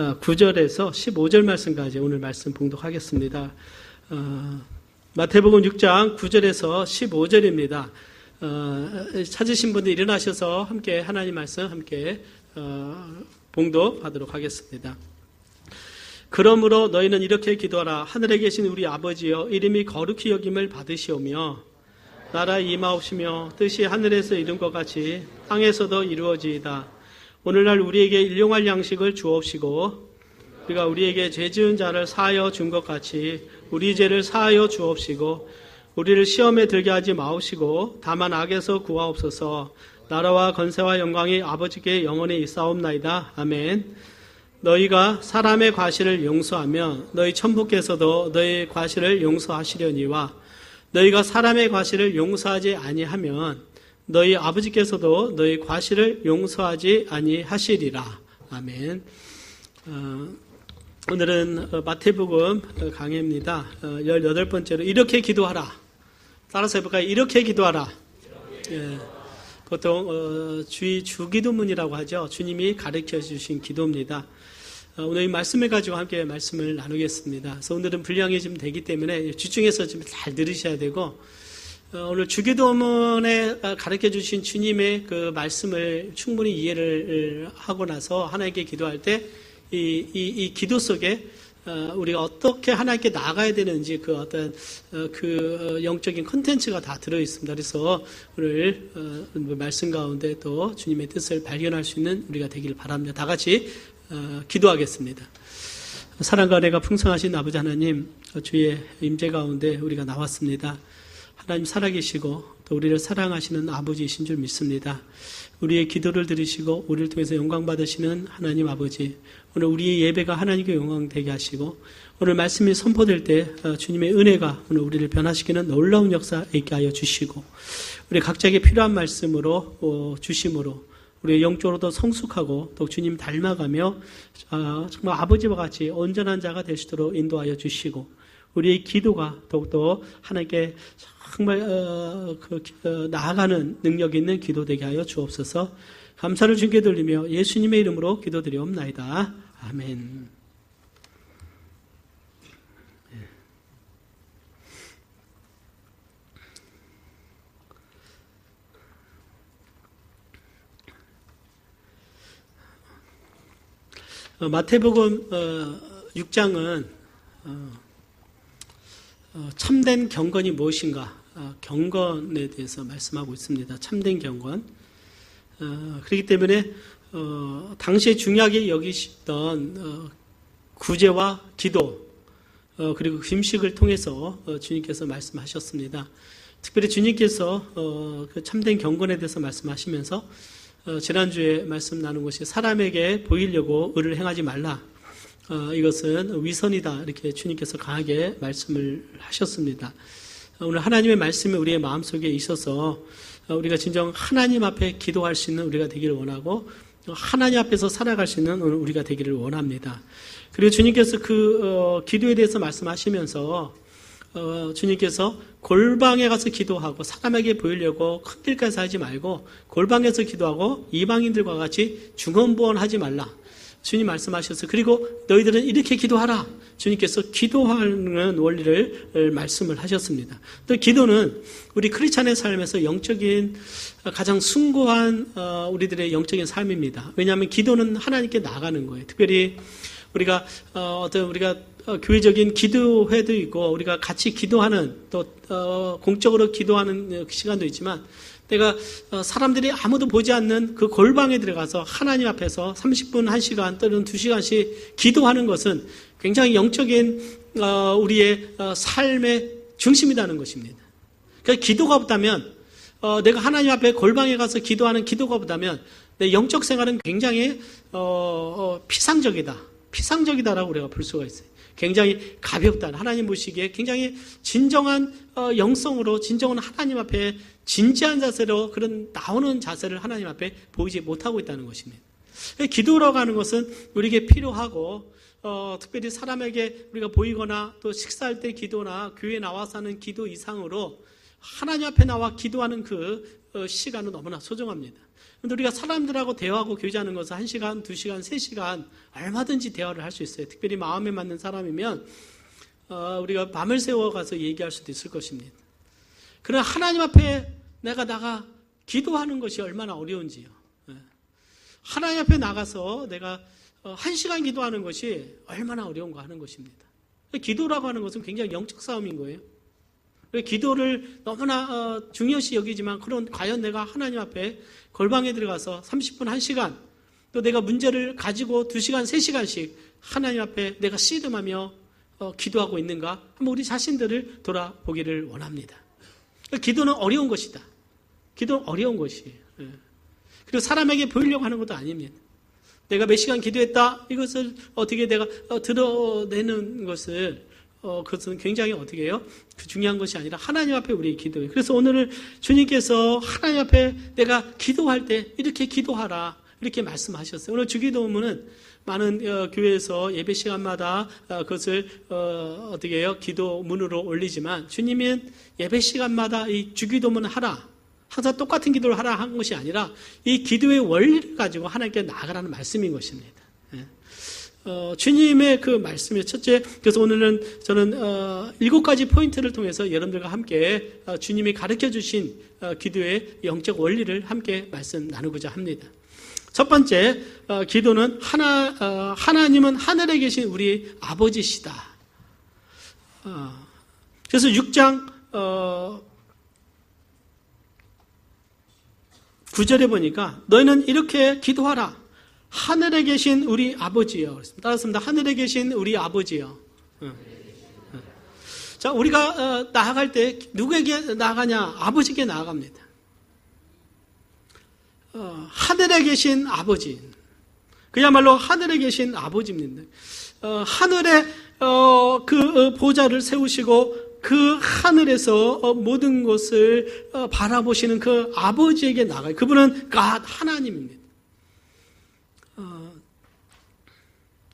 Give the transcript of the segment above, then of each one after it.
9절에서 15절 말씀까지 오늘 말씀 봉독하겠습니다. 마태복음 6장 9절에서 15절입니다. 찾으신 분들 일어나셔서 함께 하나님 말씀 함께 봉독하도록 하겠습니다. 그러므로 너희는 이렇게 기도하라. 하늘에 계신 우리 아버지여, 이름이 거룩히 여김을 받으시오며 나라 임하옵시며 뜻이 하늘에서 이룬 것 같이 땅에서도 이루어지이다. 오늘날 우리에게 일용할 양식을 주옵시고 우리가 우리에게 죄 지은 자를 사하여 준 것 같이 우리 죄를 사하여 주옵시고 우리를 시험에 들게 하지 마옵시고 다만 악에서 구하옵소서. 나라와 권세와 영광이 아버지께 영원히 있사옵나이다. 아멘. 너희가 사람의 과실을 용서하면 너희 천부께서도 너희 과실을 용서하시려니와 너희가 사람의 과실을 용서하지 아니하면 너희 아버지께서도 너희 과실을 용서하지 아니하시리라. 아멘. 오늘은 마태복음 강해입니다. 18번째로 이렇게 기도하라. 따라서 해볼까요? 이렇게 기도하라. 예, 보통 주기도문이라고 하죠. 주님이 가르쳐 주신 기도입니다. 오늘 이 말씀을 가지고 함께 말씀을 나누겠습니다. 그래서 오늘은 분량이 좀 되기 때문에 집중해서 좀 잘 들으셔야 되고, 오늘 주기도문에 가르쳐 주신 주님의 그 말씀을 충분히 이해를 하고 나서 하나님께 기도할 때 이 기도 속에 우리가 어떻게 하나님께 나아가야 되는지 그 어떤 그 영적인 콘텐츠가 다 들어 있습니다. 그래서 오늘 말씀 가운데 또 주님의 뜻을 발견할 수 있는 우리가 되기를 바랍니다. 다 같이 기도하겠습니다. 사랑과 은혜가 풍성하신 아버지 하나님, 주의 임재 가운데 우리가 나왔습니다. 하나님 살아계시고 또 우리를 사랑하시는 아버지이신 줄 믿습니다. 우리의 기도를 들으시고 우리를 통해서 영광 받으시는 하나님 아버지, 오늘 우리의 예배가 하나님께 영광되게 하시고 오늘 말씀이 선포될 때 주님의 은혜가 오늘 우리를 변화시키는 놀라운 역사 있게 하여 주시고 우리 각자에게 필요한 말씀으로 주심으로 우리의 영적으로도 성숙하고 또 주님 닮아가며 정말 아버지와 같이 온전한 자가 될 수 있도록 인도하여 주시고 우리의 기도가 더욱더 하나님께 정말 나아가는 능력 있는 기도 되게 하여 주옵소서. 감사를 주께 돌리며 예수님의 이름으로 기도드리옵나이다. 아멘. 마태복음 6장은 참된 경건이 무엇인가, 경건에 대해서 말씀하고 있습니다. 참된 경건. 그렇기 때문에 당시에 중요하게 여기시던 구제와 기도 그리고 금식을 통해서 주님께서 말씀하셨습니다. 특별히 주님께서 그 참된 경건에 대해서 말씀하시면서 지난주에 말씀 나눈 것이 사람에게 보이려고 의를 행하지 말라. 이것은 위선이다. 이렇게 주님께서 강하게 말씀을 하셨습니다. 오늘 하나님의 말씀이 우리의 마음속에 있어서 우리가 진정 하나님 앞에 기도할 수 있는 우리가 되기를 원하고 하나님 앞에서 살아갈 수 있는 우리가 되기를 원합니다. 그리고 주님께서 그 기도에 대해서 말씀하시면서 주님께서 골방에 가서 기도하고 사람에게 보이려고 큰 길까지 하지 말고 골방에서 기도하고 이방인들과 같이 중언부언하지 말라. 주님 말씀하셔서 그리고 너희들은 이렇게 기도하라. 주님께서 기도하는 원리를 말씀을 하셨습니다. 또 기도는 우리 크리스찬의 삶에서 영적인 가장 숭고한 우리들의 영적인 삶입니다. 왜냐하면 기도는 하나님께 나가는 거예요. 특별히 우리가 우리가 교회적인 기도회도 있고 우리가 같이 기도하는 또 공적으로 기도하는 시간도 있지만 내가 사람들이 아무도 보지 않는 그 골방에 들어가서 하나님 앞에서 30분, 1시간 또는 2시간씩 기도하는 것은 굉장히 영적인 우리의 삶의 중심이라는 것입니다. 그러니까 기도가 없다면 내가 하나님 앞에 골방에 가서 기도하는 기도가 없다면 내 영적 생활은 굉장히 피상적이다라고 우리가 볼 수가 있어요. 굉장히 가볍다. 하나님 보시기에 굉장히 진정한 영성으로 진정한 하나님 앞에 진지한 자세로 그런 나오는 자세를 하나님 앞에 보이지 못하고 있다는 것입니다. 기도라고 하는 것은 우리에게 필요하고 특별히 사람에게 우리가 보이거나 또 식사할 때 기도나 교회에 나와서 하는 기도 이상으로 하나님 앞에 나와 기도하는 그 시간은 너무나 소중합니다. 근데 우리가 사람들하고 대화하고 교제하는 것은 1시간, 2시간, 3시간 얼마든지 대화를 할 수 있어요. 특별히 마음에 맞는 사람이면 우리가 밤을 새워가서 얘기할 수도 있을 것입니다. 그러나 하나님 앞에 내가 나가 기도하는 것이 얼마나 어려운지요. 하나님 앞에 나가서 내가 1시간 기도하는 것이 얼마나 어려운가 하는 것입니다. 기도라고 하는 것은 굉장히 영적 싸움인 거예요. 기도를 너무나 중요시 여기지만 그런 과연 내가 하나님 앞에 골방에 들어가서 30분, 1시간 또 내가 문제를 가지고 2시간, 3시간씩 하나님 앞에 내가 씨름하며 기도하고 있는가? 한번 우리 자신들을 돌아보기를 원합니다. 기도는 어려운 것이다. 기도는 어려운 것이에요. 그리고 사람에게 보이려고 하는 것도 아닙니다. 내가 몇 시간 기도했다. 이것을 어떻게 내가 드러내는 것을 그것은 굉장히 어떻게 해요? 그 중요한 것이 아니라 하나님 앞에 우리 기도해요. 그래서 오늘은 주님께서 하나님 앞에 내가 기도할 때 이렇게 기도하라 이렇게 말씀하셨어요. 오늘 주기도문은 많은 교회에서 예배 시간마다 그것을 어떻게 해요? 기도문으로 올리지만 주님은 예배 시간마다 이 주기도문을 하라. 항상 똑같은 기도를 하라 한 것이 아니라 이 기도의 원리를 가지고 하나님께 나아가라는 말씀인 것입니다. 주님의 그 말씀이 첫째, 그래서 오늘은 저는 7가지 포인트를 통해서 여러분들과 함께 주님이 가르쳐 주신 기도의 영적 원리를 함께 말씀 나누고자 합니다. 첫 번째, 기도는 하나님은 하늘에 계신 우리 아버지시다. 그래서 6장 9절에 보니까 너희는 이렇게 기도하라. 하늘에 계신 우리 아버지요. 따랐습니다. 하늘에 계신 우리 아버지요. 자, 우리가 나아갈 때 누구에게 나아가냐? 아버지께 나아갑니다. 하늘에 계신 아버지. 그야말로 하늘에 계신 아버지입니다. 하늘에 그 보좌를 세우시고 그 하늘에서 모든 것을 바라보시는 그 아버지에게 나아가요. 그분은 God 하나님입니다.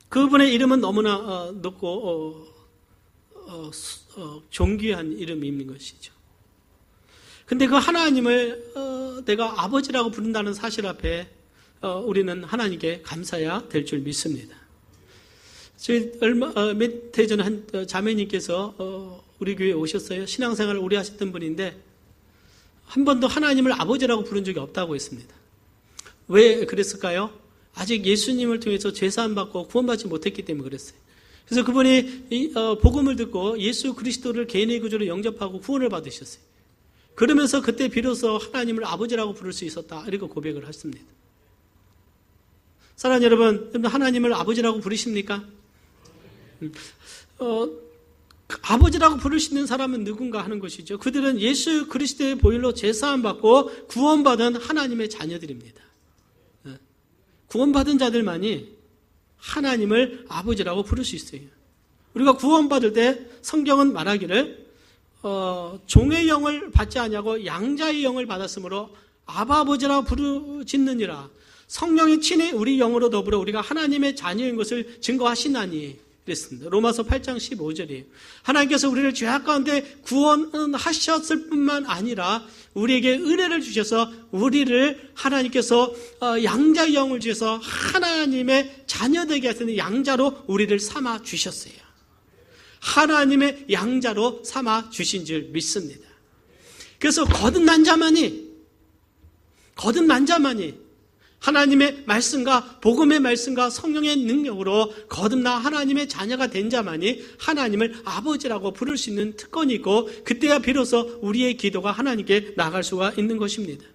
그분의 이름은 너무나 높고 존귀한 이름인 것이죠. 근데 그 하나님을 내가 아버지라고 부른다는 사실 앞에 우리는 하나님께 감사해야 될 줄 믿습니다. 저희 몇 해 전에 한 자매님께서 우리 교회에 오셨어요. 신앙생활을 오래 하셨던 분인데 한 번도 하나님을 아버지라고 부른 적이 없다고 했습니다. 왜 그랬을까요? 아직 예수님을 통해서 죄사함 받고 구원받지 못했기 때문에 그랬어요. 그래서 그분이 복음을 듣고 예수 그리스도를 개인의 구주로 영접하고 구원을 받으셨어요. 그러면서 그때 비로소 하나님을 아버지라고 부를 수 있었다. 이렇게 고백을 했습니다. 사랑하는 여러분, 하나님을 아버지라고 부르십니까? 아버지라고 부를 수 있는 사람은 누군가 하는 것이죠. 그들은 예수 그리스도의 보혈로 죄사함 받고 구원받은 하나님의 자녀들입니다. 구원받은 자들만이 하나님을 아버지라고 부를 수 있어요. 우리가 구원받을 때 성경은 말하기를 종의 영을 받지 아니하고 양자의 영을 받았으므로 아바 아버지라 부르짖느니라. 성령이 친히 우리 영으로 더불어 우리가 하나님의 자녀인 것을 증거하시나니 그랬습니다. 로마서 8장 15절이에요. 하나님께서 우리를 죄악 가운데 구원하셨을 뿐만 아니라 우리에게 은혜를 주셔서 우리를 하나님께서 양자의 영을 주셔서 하나님의 자녀되게 하시는 양자로 우리를 삼아 주셨어요. 하나님의 양자로 삼아 주신 줄 믿습니다. 그래서 거듭난 자만이 하나님의 말씀과 복음의 말씀과 성령의 능력으로 거듭나 하나님의 자녀가 된 자만이 하나님을 아버지라고 부를 수 있는 특권이 있고 그때야 비로소 우리의 기도가 하나님께 나갈 수가 있는 것입니다.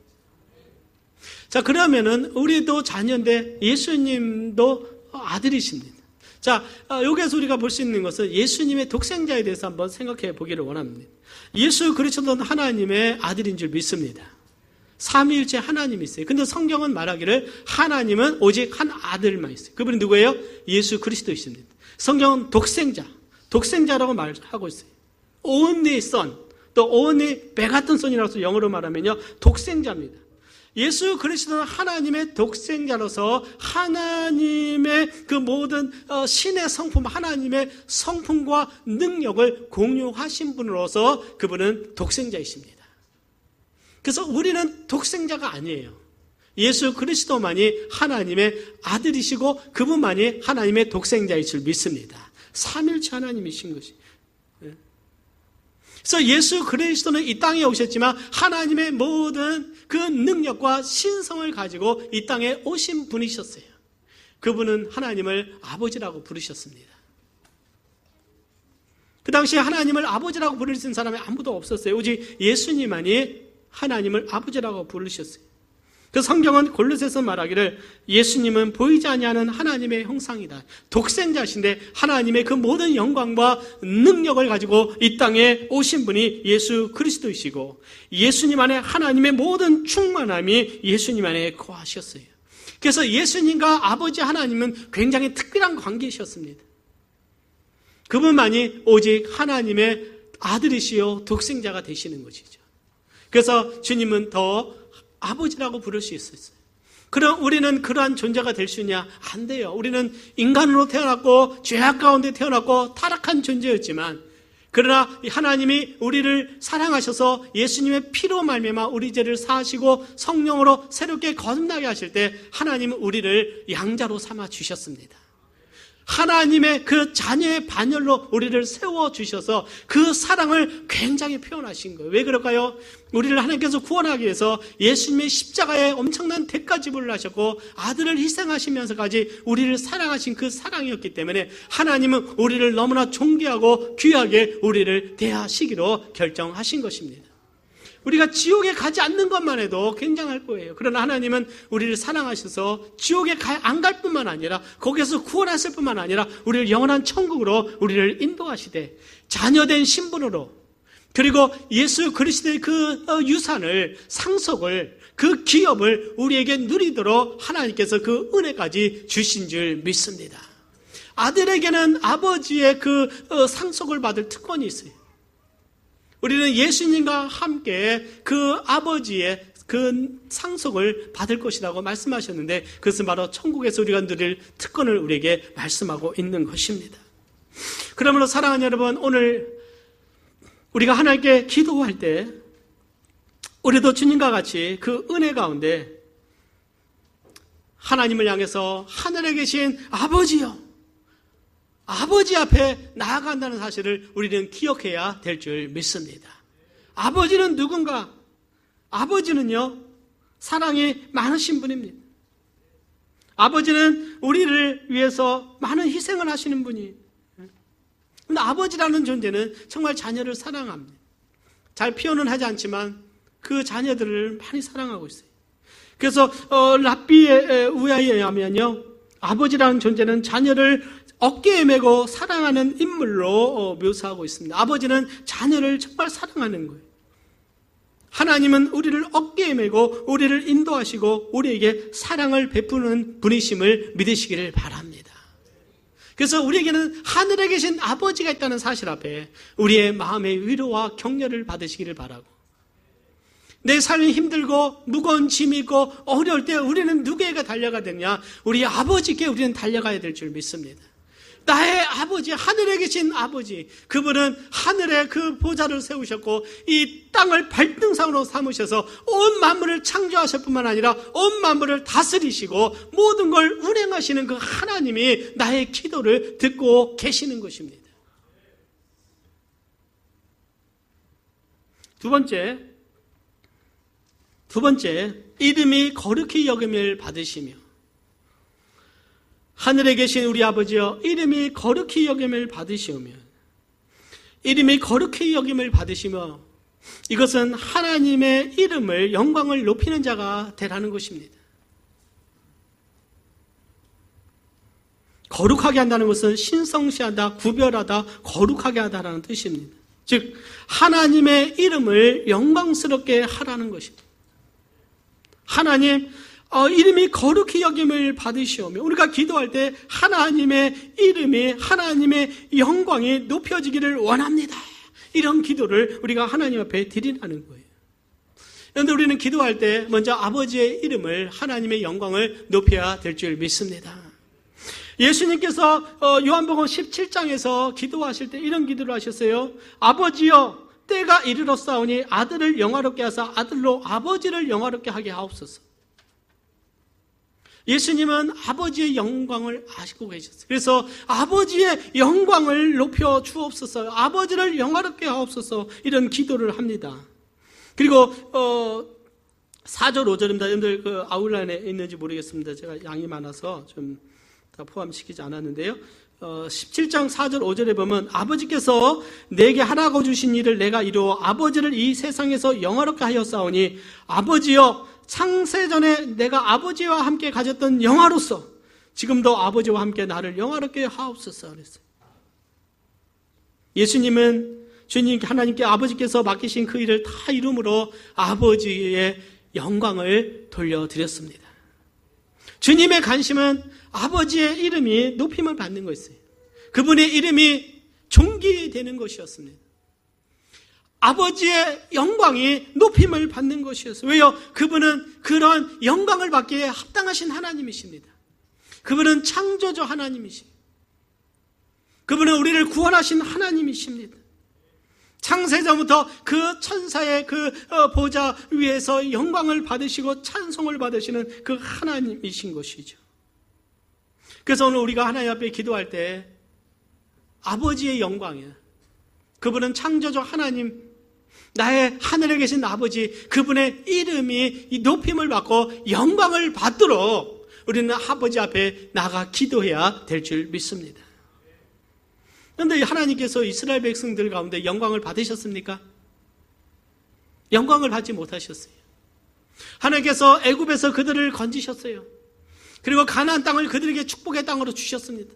자, 그러면은 우리도 자녀인데 예수님도 아들이십니다. 자, 여기에서 우리가 볼 수 있는 것은 예수님의 독생자에 대해서 한번 생각해 보기를 원합니다. 예수 그리스도는 하나님의 아들인 줄 믿습니다. 삼위일체 하나님이 있어요. 근데 성경은 말하기를 하나님은 오직 한 아들만 있어요. 그분이 누구예요? 예수 그리스도이십니다. 성경은 독생자라고 말하고 있어요. only son, 또 only begotten son이라고 영어로 말하면요, 독생자입니다. 예수 그리스도는 하나님의 독생자로서 하나님의 그 모든 신의 성품, 하나님의 성품과 능력을 공유하신 분으로서 그분은 독생자이십니다. 그래서 우리는 독생자가 아니에요. 예수 그리스도만이 하나님의 아들이시고 그분만이 하나님의 독생자일 줄 믿습니다. 삼일체 하나님이신 것이. 그래서 예수 그리스도는 이 땅에 오셨지만 하나님의 모든 그 능력과 신성을 가지고 이 땅에 오신 분이셨어요. 그분은 하나님을 아버지라고 부르셨습니다. 그 당시에 하나님을 아버지라고 부를 수 있는 사람이 아무도 없었어요. 오직 예수님만이 하나님을 아버지라고 부르셨어요. 그 성경은 골로새서 말하기를 예수님은 보이지 아니하는 하나님의 형상이다. 독생자신데 하나님의 그 모든 영광과 능력을 가지고 이 땅에 오신 분이 예수 그리스도이시고 예수님 안에 하나님의 모든 충만함이 예수님 안에 거하셨어요. 그래서 예수님과 아버지 하나님은 굉장히 특별한 관계이셨습니다. 그분만이 오직 하나님의 아들이시요 독생자가 되시는 것이죠. 그래서 주님은 더 아버지라고 부를 수 있었어요. 그럼 우리는 그러한 존재가 될 수 있냐? 안 돼요. 우리는 인간으로 태어났고 죄악 가운데 태어났고 타락한 존재였지만 그러나 하나님이 우리를 사랑하셔서 예수님의 피로 말미암아 우리 죄를 사하시고 성령으로 새롭게 거듭나게 하실 때 하나님은 우리를 양자로 삼아 주셨습니다. 하나님의 그 자녀의 반열로 우리를 세워주셔서 그 사랑을 굉장히 표현하신 거예요. 왜 그럴까요? 우리를 하나님께서 구원하기 위해서 예수님의 십자가에 엄청난 대가 지불을 하셨고 아들을 희생하시면서까지 우리를 사랑하신 그 사랑이었기 때문에 하나님은 우리를 너무나 존귀하고 귀하게 우리를 대하시기로 결정하신 것입니다. 우리가 지옥에 가지 않는 것만 해도 굉장할 거예요. 그러나 하나님은 우리를 사랑하셔서 지옥에 안 갈 뿐만 아니라 거기에서 구원하실 뿐만 아니라 우리를 영원한 천국으로 우리를 인도하시되 자녀된 신분으로 그리고 예수 그리스도의 그 유산을 상속을 그 기업을 우리에게 누리도록 하나님께서 그 은혜까지 주신 줄 믿습니다. 아들에게는 아버지의 그 상속을 받을 특권이 있어요. 우리는 예수님과 함께 그 아버지의 그 상속을 받을 것이라고 말씀하셨는데 그것은 바로 천국에서 우리가 누릴 특권을 우리에게 말씀하고 있는 것입니다. 그러므로 사랑하는 여러분, 오늘 우리가 하나님께 기도할 때 우리도 주님과 같이 그 은혜 가운데 하나님을 향해서 하늘에 계신 아버지요, 아버지 앞에 나아간다는 사실을 우리는 기억해야 될 줄 믿습니다. 아버지는 누군가? 아버지는요, 사랑이 많으신 분입니다. 아버지는 우리를 위해서 많은 희생을 하시는 분이에요. 근데 아버지라는 존재는 정말 자녀를 사랑합니다. 잘 표현은 하지 않지만 그 자녀들을 많이 사랑하고 있어요. 그래서 랍비의 우야에 의하면요, 아버지라는 존재는 자녀를 어깨에 메고 사랑하는 인물로 묘사하고 있습니다. 아버지는 자녀를 정말 사랑하는 거예요. 하나님은 우리를 어깨에 메고 우리를 인도하시고 우리에게 사랑을 베푸는 분이심을 믿으시기를 바랍니다. 그래서 우리에게는 하늘에 계신 아버지가 있다는 사실 앞에 우리의 마음의 위로와 격려를 받으시기를 바라고, 내 삶이 힘들고 무거운 짐이 있고 어려울 때 우리는 누구에게 달려가야 되냐? 우리 아버지께 우리는 달려가야 될 줄 믿습니다. 나의 아버지, 하늘에 계신 아버지, 그분은 하늘에 그 보좌를 세우셨고 이 땅을 발등상으로 삼으셔서 온 만물을 창조하실 뿐만 아니라 온 만물을 다스리시고 모든 걸 운행하시는 그 하나님이 나의 기도를 듣고 계시는 것입니다. 두 번째, 이름이 거룩히 여김을 받으시며, 하늘에 계신 우리 아버지여, 이름이 거룩히 여김을 받으시오며, 이름이 거룩히 여김을 받으시며, 이것은 하나님의 이름을, 영광을 높이는 자가 되라는 것입니다. 거룩하게 한다는 것은 신성시하다, 구별하다, 거룩하게 하다라는 뜻입니다. 즉 하나님의 이름을 영광스럽게 하라는 것입니다. 하나님 이름이 거룩히 여김을 받으시오며, 우리가 기도할 때 하나님의 이름이, 하나님의 영광이 높여지기를 원합니다. 이런 기도를 우리가 하나님 앞에 드리라는 거예요. 그런데 우리는 기도할 때 먼저 아버지의 이름을, 하나님의 영광을 높여야 될 줄 믿습니다. 예수님께서 요한복음 17장에서 기도하실 때 이런 기도를 하셨어요. 아버지여, 때가 이르렀사오니 아들을 영화롭게 하사 아들로 아버지를 영화롭게 하게 하옵소서. 예수님은 아버지의 영광을 아시고 계셨어요. 그래서 아버지의 영광을 높여 주옵소서, 아버지를 영화롭게 하옵소서, 이런 기도를 합니다. 그리고 4절 5절입니다. 여러분들 그 아울란에 있는지 모르겠습니다. 제가 양이 많아서 좀 다 포함시키지 않았는데요. 17장 4절 5절에 보면 아버지께서 내게 하라고 주신 일을 내가 이루어 아버지를 이 세상에서 영화롭게 하였사오니 아버지여 창세전에 내가 아버지와 함께 가졌던 영화로서 지금도 아버지와 함께 나를 영화롭게 하옵소서 그랬어요. 예수님은 주님 하나님께 아버지께서 맡기신 그 일을 다 이름으로 아버지의 영광을 돌려드렸습니다. 주님의 관심은 아버지의 이름이 높임을 받는 것이었어요. 그분의 이름이 존귀되는 것이었습니다. 아버지의 영광이 높임을 받는 것이었어요. 왜요? 그분은 그런 영광을 받기에 합당하신 하나님이십니다. 그분은 창조주 하나님이십니다. 그분은 우리를 구원하신 하나님이십니다. 창세전부터 그 천사의 그 보좌 위에서 영광을 받으시고 찬송을 받으시는 그 하나님이신 것이죠. 그래서 오늘 우리가 하나님 앞에 기도할 때 아버지의 영광이에요. 그분은 창조주 하나님, 나의 하늘에 계신 아버지, 그분의 이름이 이 높임을 받고 영광을 받도록 우리는 아버지 앞에 나가 기도해야 될 줄 믿습니다. 그런데 하나님께서 이스라엘 백성들 가운데 영광을 받으셨습니까? 영광을 받지 못하셨어요. 하나님께서 애굽에서 그들을 건지셨어요. 그리고 가나안 땅을 그들에게 축복의 땅으로 주셨습니다.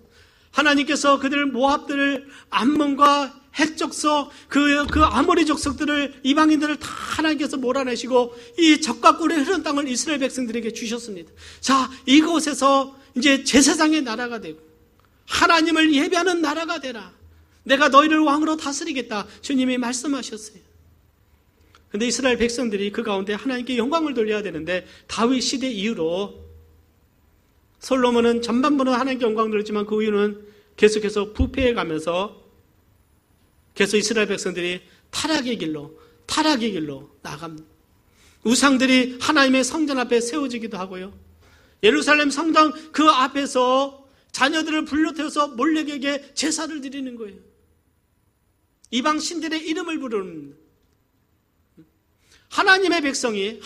하나님께서 그들 모압들을 암몬과 헷 족속 그 아모리 족속들을 이방인들을 다 하나님께서 몰아내시고 이 적과 꿀의 흐른 땅을 이스라엘 백성들에게 주셨습니다. 자, 이곳에서 이제 제사장의 나라가 되고 하나님을 예배하는 나라가 되라. 내가 너희를 왕으로 다스리겠다. 주님이 말씀하셨어요. 그런데 이스라엘 백성들이 그 가운데 하나님께 영광을 돌려야 되는데 다윗 시대 이후로 솔로몬은 전반부는 하나님께 영광을 돌렸지만 그 이유는 계속해서 부패해 가면서 계속 이스라엘 백성들이 타락의 길로 나아갑니다. 우상들이 하나님의 성전 앞에 세워지기도 하고요. 예루살렘 성당 그 앞에서 자녀들을 불러태워서 몰렉에게 제사를 드리는 거예요. 이방 신들의 이름을 부르는 하나님의 백성이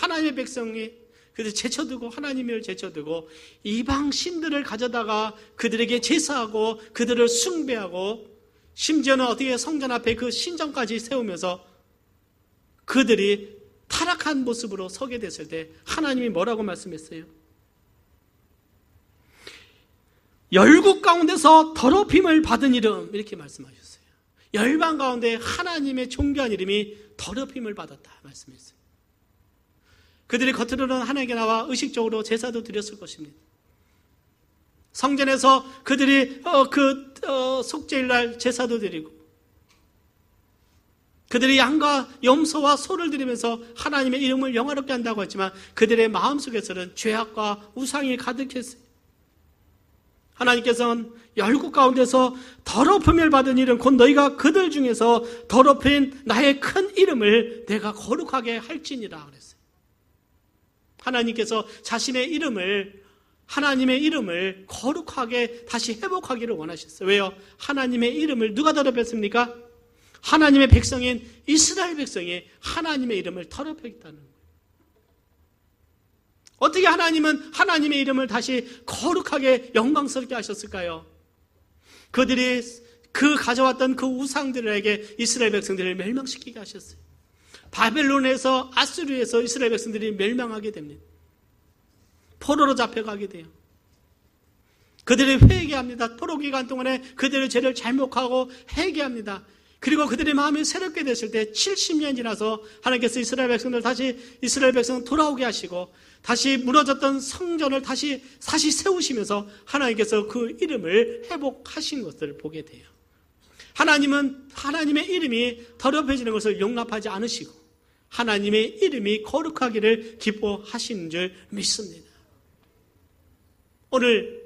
그들 제쳐두고 하나님을 제쳐두고 이방 신들을 가져다가 그들에게 제사하고 그들을 숭배하고 심지어는 어떻게 성전 앞에 그 신전까지 세우면서 그들이 타락한 모습으로 서게 됐을 때 하나님이 뭐라고 말씀했어요? 열국 가운데서 더럽힘을 받은 이름, 이렇게 말씀하셨어요. 열방 가운데 하나님의 존귀한 이름이 더럽힘을 받았다 말씀했어요. 그들이 겉으로는 하나님께 나와 의식적으로 제사도 드렸을 것입니다. 성전에서 그들이 속죄일날 제사도 드리고 그들이 양과 염소와 소를 드리면서 하나님의 이름을 영화롭게 한다고 했지만 그들의 마음속에서는 죄악과 우상이 가득했어요. 하나님께서는 열국 가운데서 더럽힘을 받은 이름, 곧 너희가 그들 중에서 더럽힌 나의 큰 이름을 내가 거룩하게 할지니라 그랬어요. 하나님께서 자신의 이름을, 하나님의 이름을 거룩하게 다시 회복하기를 원하셨어요. 왜요? 하나님의 이름을 누가 더럽혔습니까? 하나님의 백성인 이스라엘 백성이 하나님의 이름을 더럽혔다는 거예요. 어떻게 하나님은 하나님의 이름을 다시 거룩하게 영광스럽게 하셨을까요? 그들이 가져왔던 그 우상들에게 이스라엘 백성들을 멸망시키게 하셨어요. 바벨론에서 아수르에서 이스라엘 백성들이 멸망하게 됩니다. 포로로 잡혀가게 돼요. 그들이 회개합니다. 포로 기간 동안에 그들의 죄를 잘못하고 회개합니다. 그리고 그들의 마음이 새롭게 됐을 때 70년 지나서 하나님께서 이스라엘 백성들 다시 이스라엘 백성을 돌아오게 하시고 다시 무너졌던 성전을 다시 세우시면서 하나님께서 그 이름을 회복하신 것을 보게 돼요. 하나님은 하나님의 이름이 더럽혀지는 것을 용납하지 않으시고 하나님의 이름이 거룩하기를 기뻐하시는 줄 믿습니다. 오늘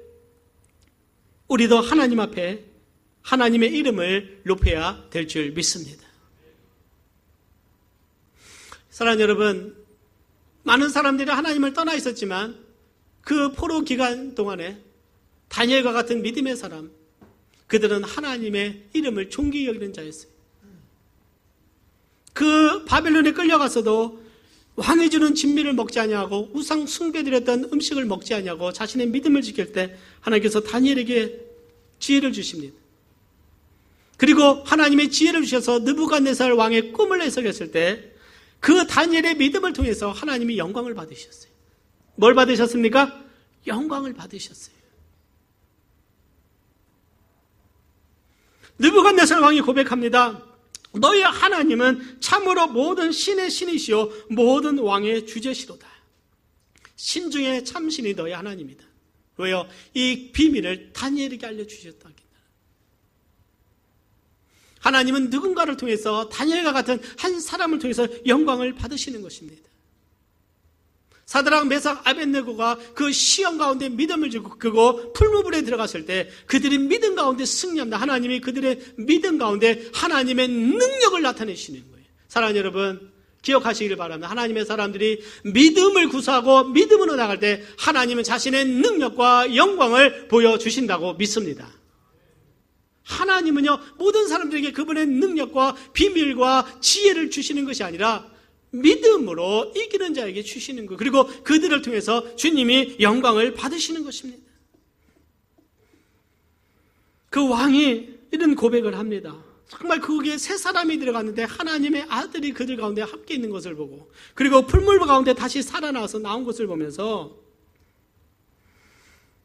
우리도 하나님 앞에 하나님의 이름을 높여야 될 줄 믿습니다. 사랑하는 여러분, 많은 사람들이 하나님을 떠나 있었지만 그 포로 기간 동안에 다니엘과 같은 믿음의 사람, 그들은 하나님의 이름을 존귀히 여기는 자였어요. 그 바벨론에 끌려가서도 왕이 주는 진미를 먹지 아니하고 우상 숭배드렸던 음식을 먹지 아니하고 자신의 믿음을 지킬 때 하나님께서 다니엘에게 지혜를 주십니다. 그리고 하나님의 지혜를 주셔서 느부갓네살 왕의 꿈을 해석했을 때 그 다니엘의 믿음을 통해서 하나님이 영광을 받으셨어요. 뭘 받으셨습니까? 영광을 받으셨어요. 느부갓네살 왕이 고백합니다. 너희 하나님은 참으로 모든 신의 신이시요 모든 왕의 주제시로다. 신 중에 참신이 너희 하나님이다. 왜요? 이 비밀을 다니엘에게 알려주셨다. 하나님은 누군가를 통해서 다니엘과 같은 한 사람을 통해서 영광을 받으시는 것입니다. 사드락, 메삭, 아벳네고가 그 시험 가운데 믿음을 지고 풀무불에 들어갔을 때 그들이 믿음 가운데 승리합니다. 하나님이 그들의 믿음 가운데 하나님의 능력을 나타내시는 거예요. 사랑하는 여러분, 기억하시기를 바랍니다. 하나님의 사람들이 믿음을 구사하고 믿음으로 나갈 때 하나님은 자신의 능력과 영광을 보여주신다고 믿습니다. 하나님은요, 모든 사람들에게 그분의 능력과 비밀과 지혜를 주시는 것이 아니라 믿음으로 이기는 자에게 주시는 것, 그리고 그들을 통해서 주님이 영광을 받으시는 것입니다. 그 왕이 이런 고백을 합니다. 정말 거기에 세 사람이 들어갔는데 하나님의 아들이 그들 가운데 함께 있는 것을 보고, 그리고 풀물 가운데 다시 살아나와서 나온 것을 보면서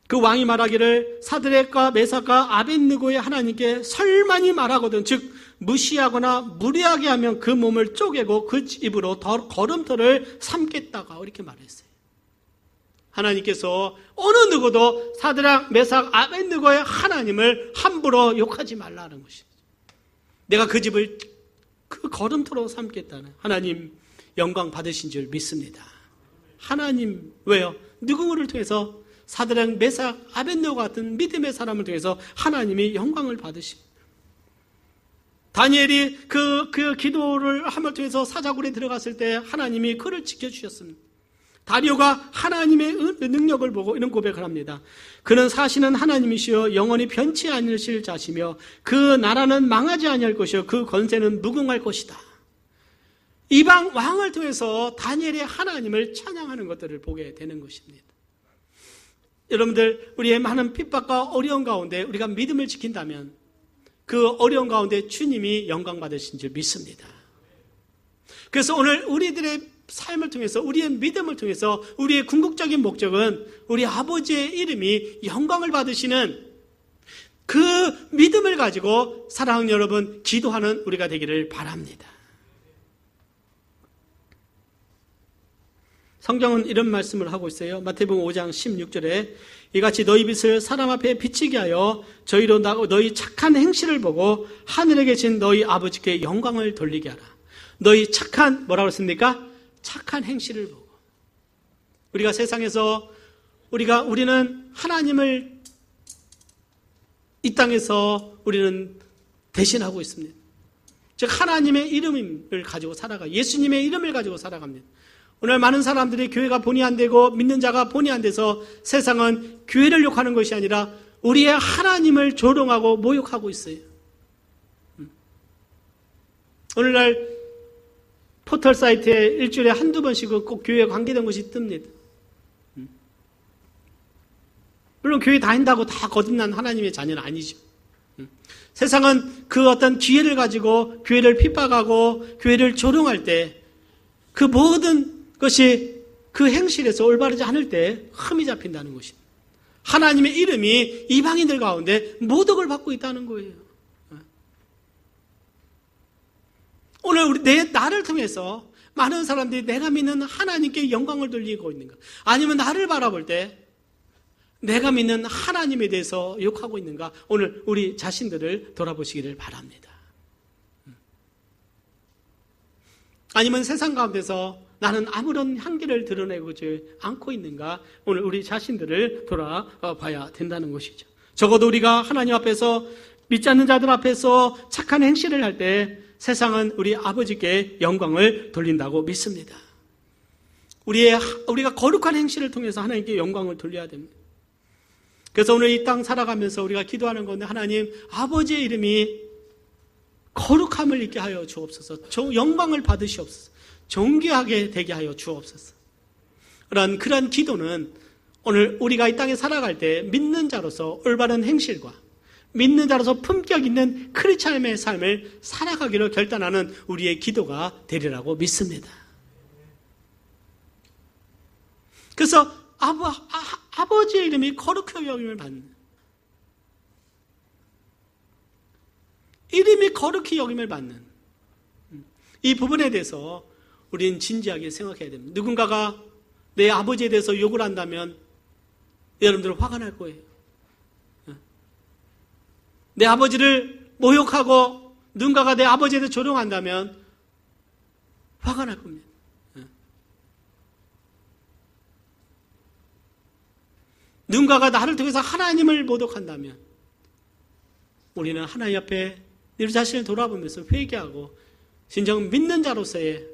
그 왕이 말하기를 사드락과 메삭과 아벳느고의 하나님께 설만이 말하거든, 즉 무시하거나 무례하게 하면 그 몸을 쪼개고 그 입으로 걸음돌을 삼겠다가 이렇게 말했어요. 하나님께서 어느 누구도 사드락, 메삭, 아벳느고의 하나님을 함부로 욕하지 말라는 것입니다. 내가 그 집을 그 걸음돌로 삼겠다는 하나님 영광 받으신 줄 믿습니다. 하나님, 왜요? 누구를 통해서? 사드락, 메삭, 아벳느고 같은 믿음의 사람을 통해서 하나님이 영광을 받으십니다. 다니엘이 그 기도를 함을 통해서 사자굴에 들어갔을 때 하나님이 그를 지켜주셨습니다. 다리오가 하나님의 능력을 보고 이런 고백을 합니다. 그는 사시는 하나님이시여 영원히 변치 않으실 자시며 그 나라는 망하지 아니할 것이요 그 권세는 무궁할 것이다. 이방 왕을 통해서 다니엘의 하나님을 찬양하는 것들을 보게 되는 것입니다. 여러분들, 우리의 많은 핍박과 어려움 가운데 우리가 믿음을 지킨다면 그 어려움 가운데 주님이 영광 받으신 줄 믿습니다. 그래서 오늘 우리들의 삶을 통해서, 우리의 믿음을 통해서 우리의 궁극적인 목적은 우리 아버지의 이름이 영광을 받으시는 그 믿음을 가지고 사랑하는 여러분, 기도하는 우리가 되기를 바랍니다. 성경은 이런 말씀을 하고 있어요. 마태복음 5장 16절에 이같이 너희 빛을 사람 앞에 비치게 하여 저희로 너희 착한 행실을 보고 하늘에 계신 너희 아버지께 영광을 돌리게 하라. 너희 착한, 뭐라고 했습니까? 착한 행실을 보고. 우리가 세상에서 우리는 하나님을 이 땅에서 우리는 대신하고 있습니다. 즉 하나님의 이름을 가지고 살아가, 예수님의 이름을 가지고 살아갑니다. 오늘 많은 사람들이 교회가 본의 안 되고 믿는 자가 본의 안 돼서 세상은 교회를 욕하는 것이 아니라 우리의 하나님을 조롱하고 모욕하고 있어요. 오늘날 포털 사이트에 일주일에 한두 번씩은 꼭 교회에 관계된 것이 뜹니다. 물론 교회 다닌다고 다 거듭난 하나님의 자녀는 아니죠. 세상은 그 어떤 기회를 가지고 교회를 핍박하고 교회를 조롱할 때 그 모든 것이 그 행실에서 올바르지 않을 때 흠이 잡힌다는 것입니다. 하나님의 이름이 이방인들 가운데 모독을 받고 있다는 거예요. 오늘 나를 통해서 많은 사람들이 내가 믿는 하나님께 영광을 돌리고 있는가, 아니면 나를 바라볼 때 내가 믿는 하나님에 대해서 욕하고 있는가, 오늘 우리 자신들을 돌아보시기를 바랍니다. 아니면 세상 가운데서 나는 아무런 향기를 드러내고 않고 있는가, 오늘 우리 자신들을 돌아봐야 된다는 것이죠. 적어도 우리가 하나님 앞에서, 믿지 않는 자들 앞에서 착한 행실을 할 때 세상은 우리 아버지께 영광을 돌린다고 믿습니다. 우리가 거룩한 행실을 통해서 하나님께 영광을 돌려야 됩니다. 그래서 오늘 이 땅 살아가면서 우리가 기도하는 건데, 하나님, 아버지의 이름이 거룩함을 있게 하여 주옵소서. 영광을 받으시옵소서. 존귀하게 되게 하여 주옵소서. 그런 기도는 오늘 우리가 이 땅에 살아갈 때 믿는 자로서 올바른 행실과 믿는 자로서 품격 있는 크리스찬의 삶을 살아가기로 결단하는 우리의 기도가 되리라고 믿습니다. 그래서 아버지의 이름이 거룩하게 여김을 받는, 이름이 거룩히 여김을 받는 이 부분에 대해서 우리는 진지하게 생각해야 됩니다. 누군가가 내 아버지에 대해서 욕을 한다면 여러분들 화가 날 거예요. 내 아버지를 모욕하고 누군가가 내 아버지에 대해 조롱한다면 화가 날 겁니다. 누군가가 나를 통해서 하나님을 모독한다면 우리는 하나님 앞에 우리 자신을 돌아보면서 회개하고 진정 믿는 자로서의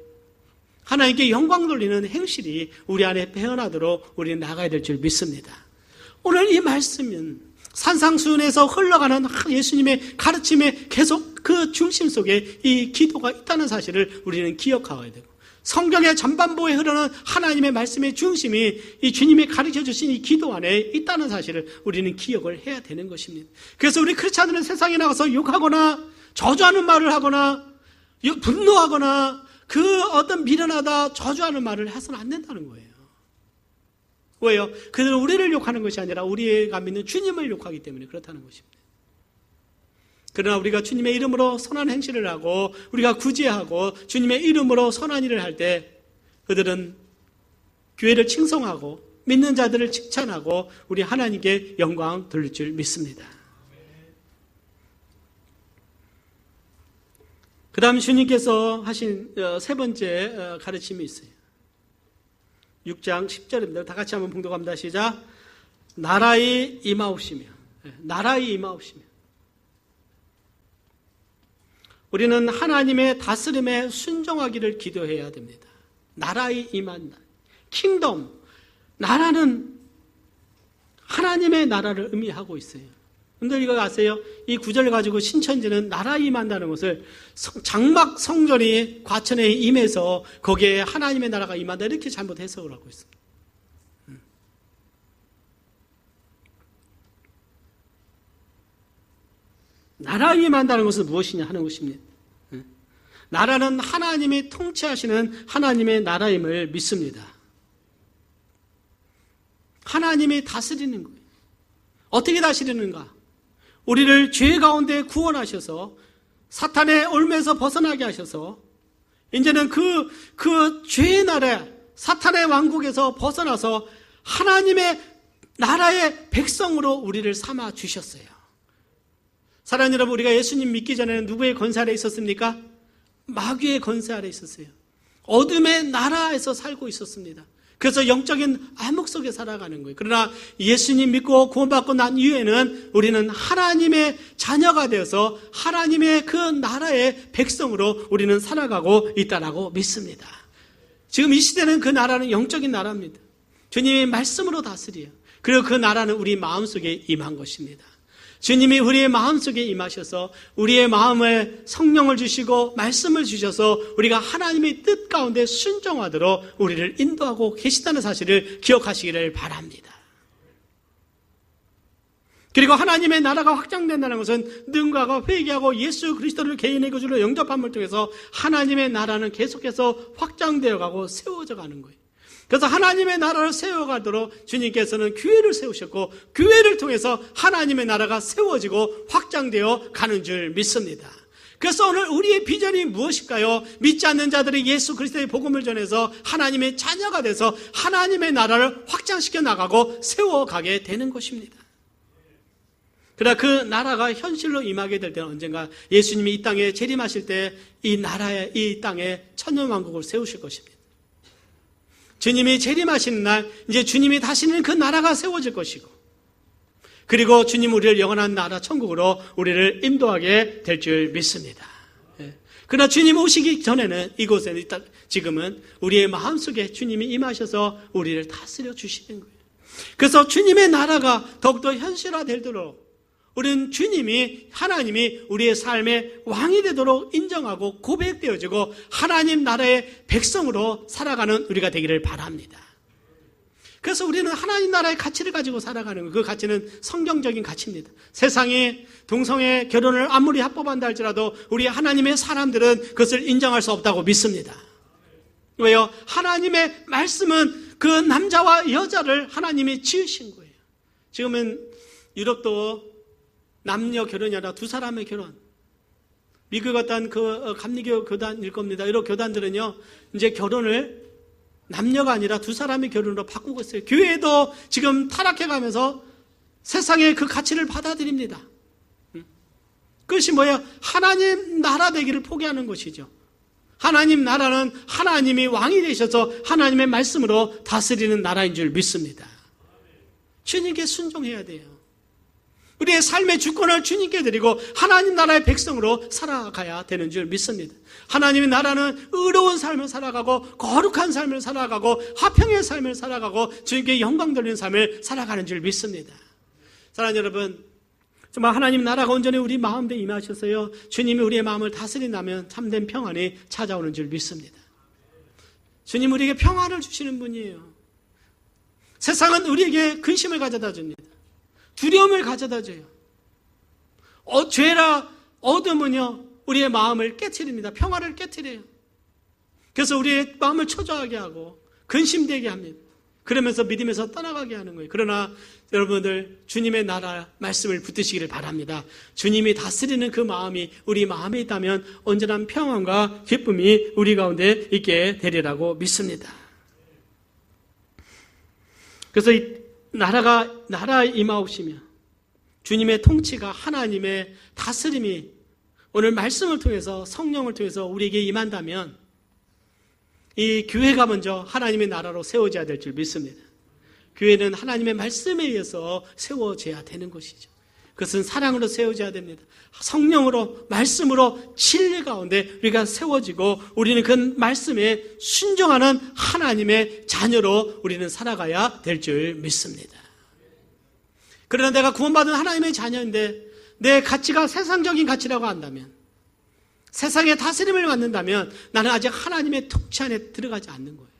하나님께 영광 돌리는 행실이 우리 안에 배어나도록 우리는 나가야 될 줄 믿습니다. 오늘 이 말씀은 산상수훈에서 흘러가는 예수님의 가르침에 계속 그 중심 속에 이 기도가 있다는 사실을 우리는 기억하여야 되고, 성경의 전반부에 흐르는 하나님의 말씀의 중심이 이 주님이 가르쳐 주신 이 기도 안에 있다는 사실을 우리는 기억을 해야 되는 것입니다. 그래서 우리 크리스찬들은 세상에 나가서 욕하거나 저주하는 말을 하거나 분노하거나 그 어떤 미련하다 저주하는 말을 해서는 안 된다는 거예요. 왜요? 그들은 우리를 욕하는 것이 아니라 우리가 믿는 주님을 욕하기 때문에 그렇다는 것입니다. 그러나 우리가 주님의 이름으로 선한 행실을 하고 우리가 구제하고 주님의 이름으로 선한 일을 할 때 그들은 교회를 칭송하고 믿는 자들을 칭찬하고 우리 하나님께 영광 돌릴 줄 믿습니다. 그 다음 주님께서 하신 세 번째 가르침이 있어요. 6장 10절입니다. 다 같이 한번 봉독합니다. 시작. 나라의 임하옵시며. 나라의 임하옵시며. 우리는 하나님의 다스림에 순종하기를 기도해야 됩니다. 나라의 임한다. 킹덤. 나라는 하나님의 나라를 의미하고 있어요. 여러분들 이거 아세요? 이 구절을 가지고 신천지는 나라에 임한다는 것을 장막 성전이 과천에 임해서 거기에 하나님의 나라가 임한다 이렇게 잘못 해석을 하고 있습니다. 나라에 임한다는 것은 무엇이냐 하는 것입니다. 나라는 하나님이 통치하시는 하나님의 나라임을 믿습니다. 하나님이 다스리는 거예요. 어떻게 다스리는가? 우리를 죄 가운데 구원하셔서 사탄의 올매에서 벗어나게 하셔서 이제는 그 죄의 나라, 사탄의 왕국에서 벗어나서 하나님의 나라의 백성으로 우리를 삼아 주셨어요. 사랑하는 여러분, 우리가 예수님 믿기 전에는 누구의 권세 아래 있었습니까? 마귀의 권세 아래 있었어요. 어둠의 나라에서 살고 있었습니다. 그래서 영적인 암흑 속에 살아가는 거예요. 그러나 예수님 믿고 구원받고 난 이후에는 우리는 하나님의 자녀가 되어서 하나님의 그 나라의 백성으로 우리는 살아가고 있다라고 믿습니다. 지금 이 시대는 그 나라는 영적인 나라입니다. 주님의 말씀으로 다스려요. 그리고 그 나라는 우리 마음속에 임한 것입니다. 주님이 우리의 마음속에 임하셔서 우리의 마음에 성령을 주시고 말씀을 주셔서 우리가 하나님의 뜻 가운데 순종하도록 우리를 인도하고 계시다는 사실을 기억하시기를 바랍니다. 그리고 하나님의 나라가 확장된다는 것은 누군가가 회개하고 예수 그리스도를 개인의 구주로 영접함을 통해서 하나님의 나라는 계속해서 확장되어 가고 세워져 가는 거예요. 그래서 하나님의 나라를 세워가도록 주님께서는 교회를 세우셨고 교회를 통해서 하나님의 나라가 세워지고 확장되어 가는 줄 믿습니다. 그래서 오늘 우리의 비전이 무엇일까요? 믿지 않는 자들이 예수 그리스도의 복음을 전해서 하나님의 자녀가 돼서 하나님의 나라를 확장시켜 나가고 세워가게 되는 것입니다. 그러나 그 나라가 현실로 임하게 될 때는 언젠가 예수님이 이 땅에 재림하실 때 이 나라에, 이 땅에 천년왕국을 세우실 것입니다. 주님이 재림하시는 날 이제 주님이 다시는 그 나라가 세워질 것이고 그리고 주님 우리를 영원한 나라 천국으로 우리를 인도하게 될 줄 믿습니다. 그러나 주님 오시기 전에는 이곳에는 지금은 우리의 마음속에 주님이 임하셔서 우리를 다스려 주시는 거예요. 그래서 주님의 나라가 더욱더 현실화되도록 우리는 하나님이 우리의 삶의 왕이 되도록 인정하고 고백되어지고 하나님 나라의 백성으로 살아가는 우리가 되기를 바랍니다. 그래서 우리는 하나님 나라의 가치를 가지고 살아가는 거예요. 그 가치는 성경적인 가치입니다. 세상이 동성애 결혼을 아무리 합법한다 할지라도 우리 하나님의 사람들은 그것을 인정할 수 없다고 믿습니다. 왜요? 하나님의 말씀은 그 남자와 여자를 하나님이 지으신 거예요. 지금은 유럽도 남녀 결혼이 아니라 두 사람의 결혼. 미국 어떤 그 감리교 교단일 겁니다. 이런 교단들은요, 이제 결혼을 남녀가 아니라 두 사람의 결혼으로 바꾸고 있어요. 교회도 지금 타락해가면서 세상의 그 가치를 받아들입니다. 그것이 뭐예요? 하나님 나라 되기를 포기하는 것이죠. 하나님 나라는 하나님이 왕이 되셔서 하나님의 말씀으로 다스리는 나라인 줄 믿습니다. 주님께 순종해야 돼요. 우리의 삶의 주권을 주님께 드리고 하나님 나라의 백성으로 살아가야 되는 줄 믿습니다. 하나님의 나라는 의로운 삶을 살아가고 거룩한 삶을 살아가고 화평의 삶을 살아가고 주님께 영광 돌리는 삶을 살아가는 줄 믿습니다. 사랑하는 여러분, 정말 하나님 나라가 온전히 우리 마음에 임하셔서요, 주님이 우리의 마음을 다스린다면 참된 평안이 찾아오는 줄 믿습니다. 주님 우리에게 평안을 주시는 분이에요. 세상은 우리에게 근심을 가져다 줍니다. 두려움을 가져다 줘요. 죄라 어둠은요, 우리의 마음을 깨트립니다. 평화를 깨트려요. 그래서 우리의 마음을 초조하게 하고 근심되게 합니다. 그러면서 믿음에서 떠나가게 하는 거예요. 그러나 여러분들 주님의 나라 말씀을 붙드시기를 바랍니다. 주님이 다스리는 그 마음이 우리 마음에 있다면 온전한 평안과 기쁨이 우리 가운데 있게 되리라고 믿습니다. 그래서 이 나라 임하옵시며 주님의 통치가, 하나님의 다스림이 오늘 말씀을 통해서, 성령을 통해서 우리에게 임한다면 이 교회가 먼저 하나님의 나라로 세워져야 될 줄 믿습니다. 교회는 하나님의 말씀에 의해서 세워져야 되는 것이죠. 그것은 사랑으로 세워져야 됩니다. 성령으로, 말씀으로, 진리 가운데 우리가 세워지고 우리는 그 말씀에 순종하는 하나님의 자녀로 우리는 살아가야 될 줄 믿습니다. 그러나 내가 구원받은 하나님의 자녀인데 내 가치가 세상적인 가치라고 한다면, 세상의 다스림을 받는다면 나는 아직 하나님의 통치 안에 들어가지 않는 거예요.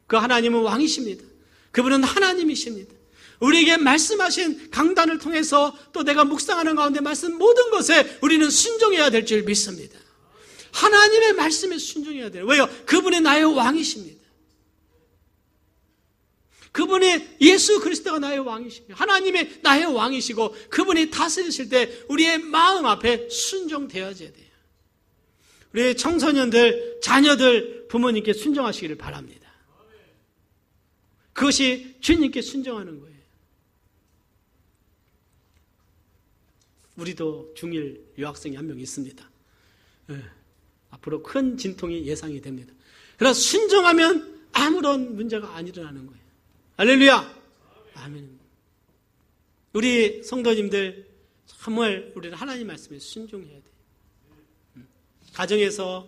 그 하나님은 왕이십니다. 그분은 하나님이십니다. 우리에게 말씀하신 강단을 통해서 또 내가 묵상하는 가운데 말씀 모든 것에 우리는 순종해야 될 줄 믿습니다. 하나님의 말씀에 순종해야 돼요. 왜요? 그분이 나의 왕이십니다. 그분이 예수 그리스도가 나의 왕이십니다. 하나님의 나의 왕이시고 그분이 다스리실 때 우리의 마음 앞에 순종되어져야 돼요. 우리의 청소년들, 자녀들, 부모님께 순종하시기를 바랍니다. 그것이 주님께 순종하는 거예요. 우리도 중1 유학생이 한 명 있습니다. 앞으로 큰 진통이 예상이 됩니다. 그러나 순종하면 아무런 문제가 안 일어나는 거예요. 할렐루야! 아멘. 우리 성도님들 정말 우리는 하나님 말씀에 순종해야 돼요. 가정에서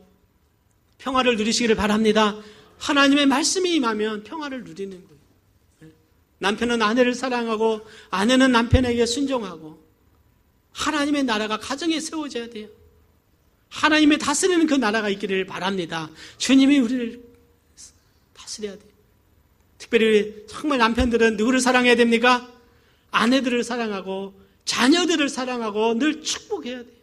평화를 누리시기를 바랍니다. 하나님의 말씀이 임하면 평화를 누리는 거예요. 남편은 아내를 사랑하고 아내는 남편에게 순종하고 하나님의 나라가 가정에 세워져야 돼요. 하나님의 다스리는 그 나라가 있기를 바랍니다. 주님이 우리를 다스려야 돼요. 특별히 정말 남편들은 누구를 사랑해야 됩니까? 아내들을 사랑하고 자녀들을 사랑하고 늘 축복해야 돼요.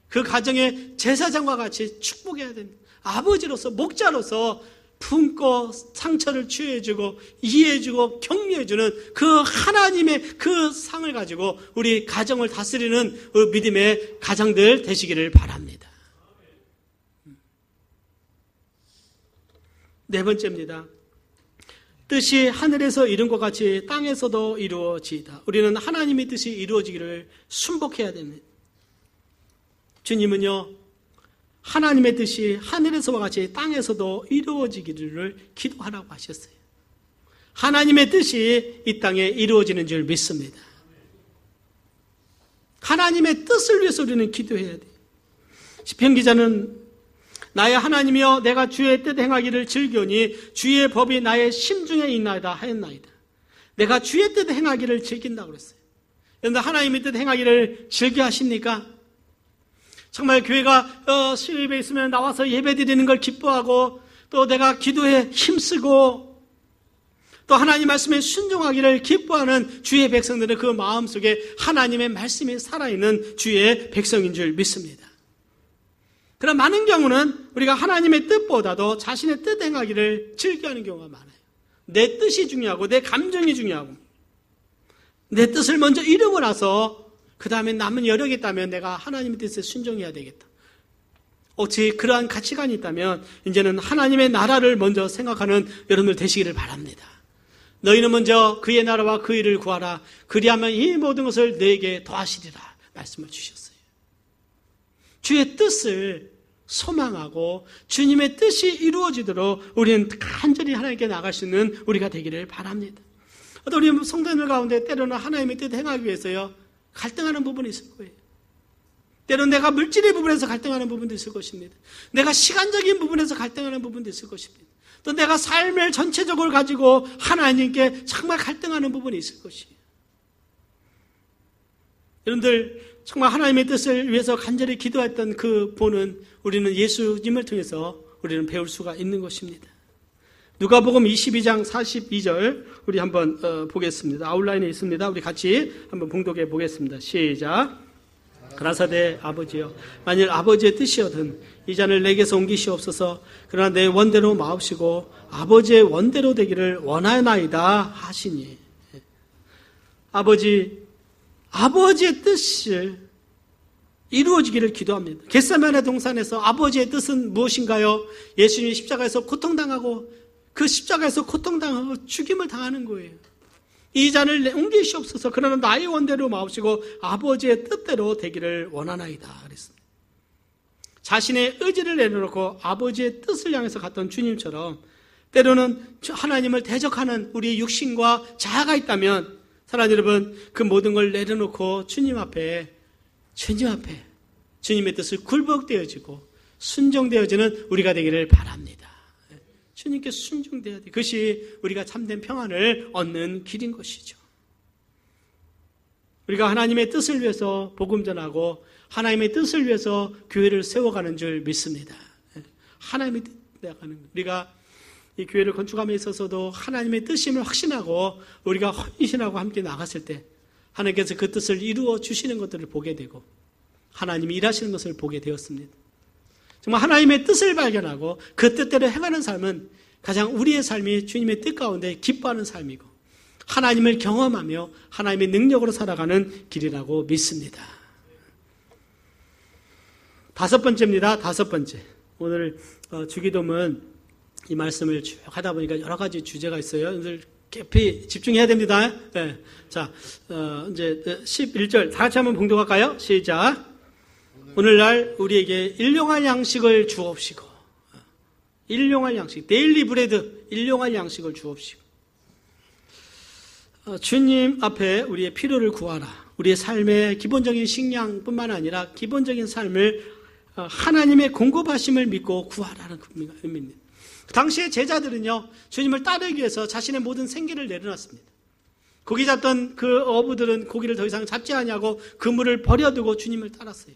그 가정의 제사장과 같이 축복해야 됩니다. 아버지로서, 목자로서 품고 상처를 치유해주고 이해해주고 격려해주는 그 하나님의 그 상을 가지고 우리 가정을 다스리는 그 믿음의 가정들 되시기를 바랍니다. 네 번째입니다. 뜻이 하늘에서 이룬 것 같이 땅에서도 이루어지이다. 우리는 하나님의 뜻이 이루어지기를 순복해야 됩니다. 주님은요, 하나님의 뜻이 하늘에서와 같이 땅에서도 이루어지기를 기도하라고 하셨어요. 하나님의 뜻이 이 땅에 이루어지는 줄 믿습니다. 하나님의 뜻을 위해서 우리는 기도해야 돼요. 시편 기자는 나의 하나님이여 내가 주의 뜻 행하기를 즐기오니 주의 법이 나의 심중에 있나이다 하였나이다. 내가 주의 뜻 행하기를 즐긴다고 그랬어요. 그런데 하나님의 뜻 행하기를 즐겨 하십니까? 정말 교회가 시립에 있으면 나와서 예배 드리는 걸 기뻐하고 또 내가 기도에 힘쓰고 또 하나님 말씀에 순종하기를 기뻐하는 주의 백성들은 그 마음속에 하나님의 말씀이 살아있는 주의 백성인 줄 믿습니다. 그러나 많은 경우는 우리가 하나님의 뜻보다도 자신의 뜻 행하기를 즐겨하는 경우가 많아요. 내 뜻이 중요하고 내 감정이 중요하고 내 뜻을 먼저 이루고 나서 그 다음에 남은 여력이 있다면 내가 하나님의 뜻에 순종해야 되겠다. 혹시 그러한 가치관이 있다면 이제는 하나님의 나라를 먼저 생각하는 여러분들 되시기를 바랍니다. 너희는 먼저 그의 나라와 그 일을 구하라. 그리하면 이 모든 것을 너에게 더하시리라 말씀을 주셨어요. 주의 뜻을 소망하고 주님의 뜻이 이루어지도록 우리는 간절히 하나님께 나갈 수 있는 우리가 되기를 바랍니다. 어떤 우리 성도님들 가운데 때로는 하나님의 뜻 행하기 위해서요 갈등하는 부분이 있을 거예요. 때로는 내가 물질의 부분에서 갈등하는 부분도 있을 것입니다. 내가 시간적인 부분에서 갈등하는 부분도 있을 것입니다. 또 내가 삶을 전체적으로 가지고 하나님께 정말 갈등하는 부분이 있을 것이에요. 여러분들 정말 하나님의 뜻을 위해서 간절히 기도했던 그 본은 우리는 예수님을 통해서 우리는 배울 수가 있는 것입니다. 누가복음 22장 42절 우리 한번 보겠습니다. 아웃라인에 있습니다. 우리 같이 한번 봉독해 보겠습니다. 시작. 가라사대 아버지여 만일 아버지의 뜻이거든 이 잔을 내게서 옮기시옵소서. 그러나 내 원대로 마옵시고 아버지의 원대로 되기를 원하나이다 하시니. 아버지의 뜻이 이루어지기를 기도합니다. 겟세마네 동산에서 아버지의 뜻은 무엇인가요? 예수님이 십자가에서 고통당하고 그 십자가에서 고통당하고 죽임을 당하는 거예요. 이 잔을 옮기시옵소서. 그러나 나의 원대로 마옵시고 아버지의 뜻대로 되기를 원하나이다 그랬습니다. 자신의 의지를 내려놓고 아버지의 뜻을 향해서 갔던 주님처럼 때로는 하나님을 대적하는 우리의 육신과 자아가 있다면 사랑하는 여러분, 그 모든 걸 내려놓고 주님 앞에 주님의 뜻을 굴복되어지고 순종되어지는 우리가 되기를 바랍니다. 주님께 순종되어야 돼. 그것이 우리가 참된 평안을 얻는 길인 것이죠. 우리가 하나님의 뜻을 위해서 복음 전하고 하나님의 뜻을 위해서 교회를 세워가는 줄 믿습니다. 하나님의 뜻 나가는 우리가 이 교회를 건축함에 있어서도 하나님의 뜻임을 확신하고 우리가 헌신하고 함께 나갔을 때 하나님께서 그 뜻을 이루어 주시는 것들을 보게 되고 하나님이 일하시는 것을 보게 되었습니다. 정말 하나님의 뜻을 발견하고 그 뜻대로 행하는 삶은 가장 우리의 삶이 주님의 뜻 가운데 기뻐하는 삶이고 하나님을 경험하며 하나님의 능력으로 살아가는 길이라고 믿습니다. 5번째입니다. 5번째. 오늘 주기도문 이 말씀을 쭉 하다 보니까 여러 가지 주제가 있어요. 오늘 깊이 집중해야 됩니다. 네. 자, 이제 11절 다 같이 한번 봉독할까요? 시작. 오늘날 우리에게 일용할 양식을 주옵시고, 일용할 양식, 데일리 브레드, 일용할 양식을 주옵시고. 주님 앞에 우리의 필요를 구하라. 우리의 삶의 기본적인 식량뿐만 아니라 기본적인 삶을 하나님의 공급하심을 믿고 구하라는 의미입니다. 당시의 제자들은요, 주님을 따르기 위해서 자신의 모든 생계를 내려놨습니다. 고기 잡던 그 어부들은 고기를 더 이상 잡지 않냐고 그물을 버려두고 주님을 따랐어요.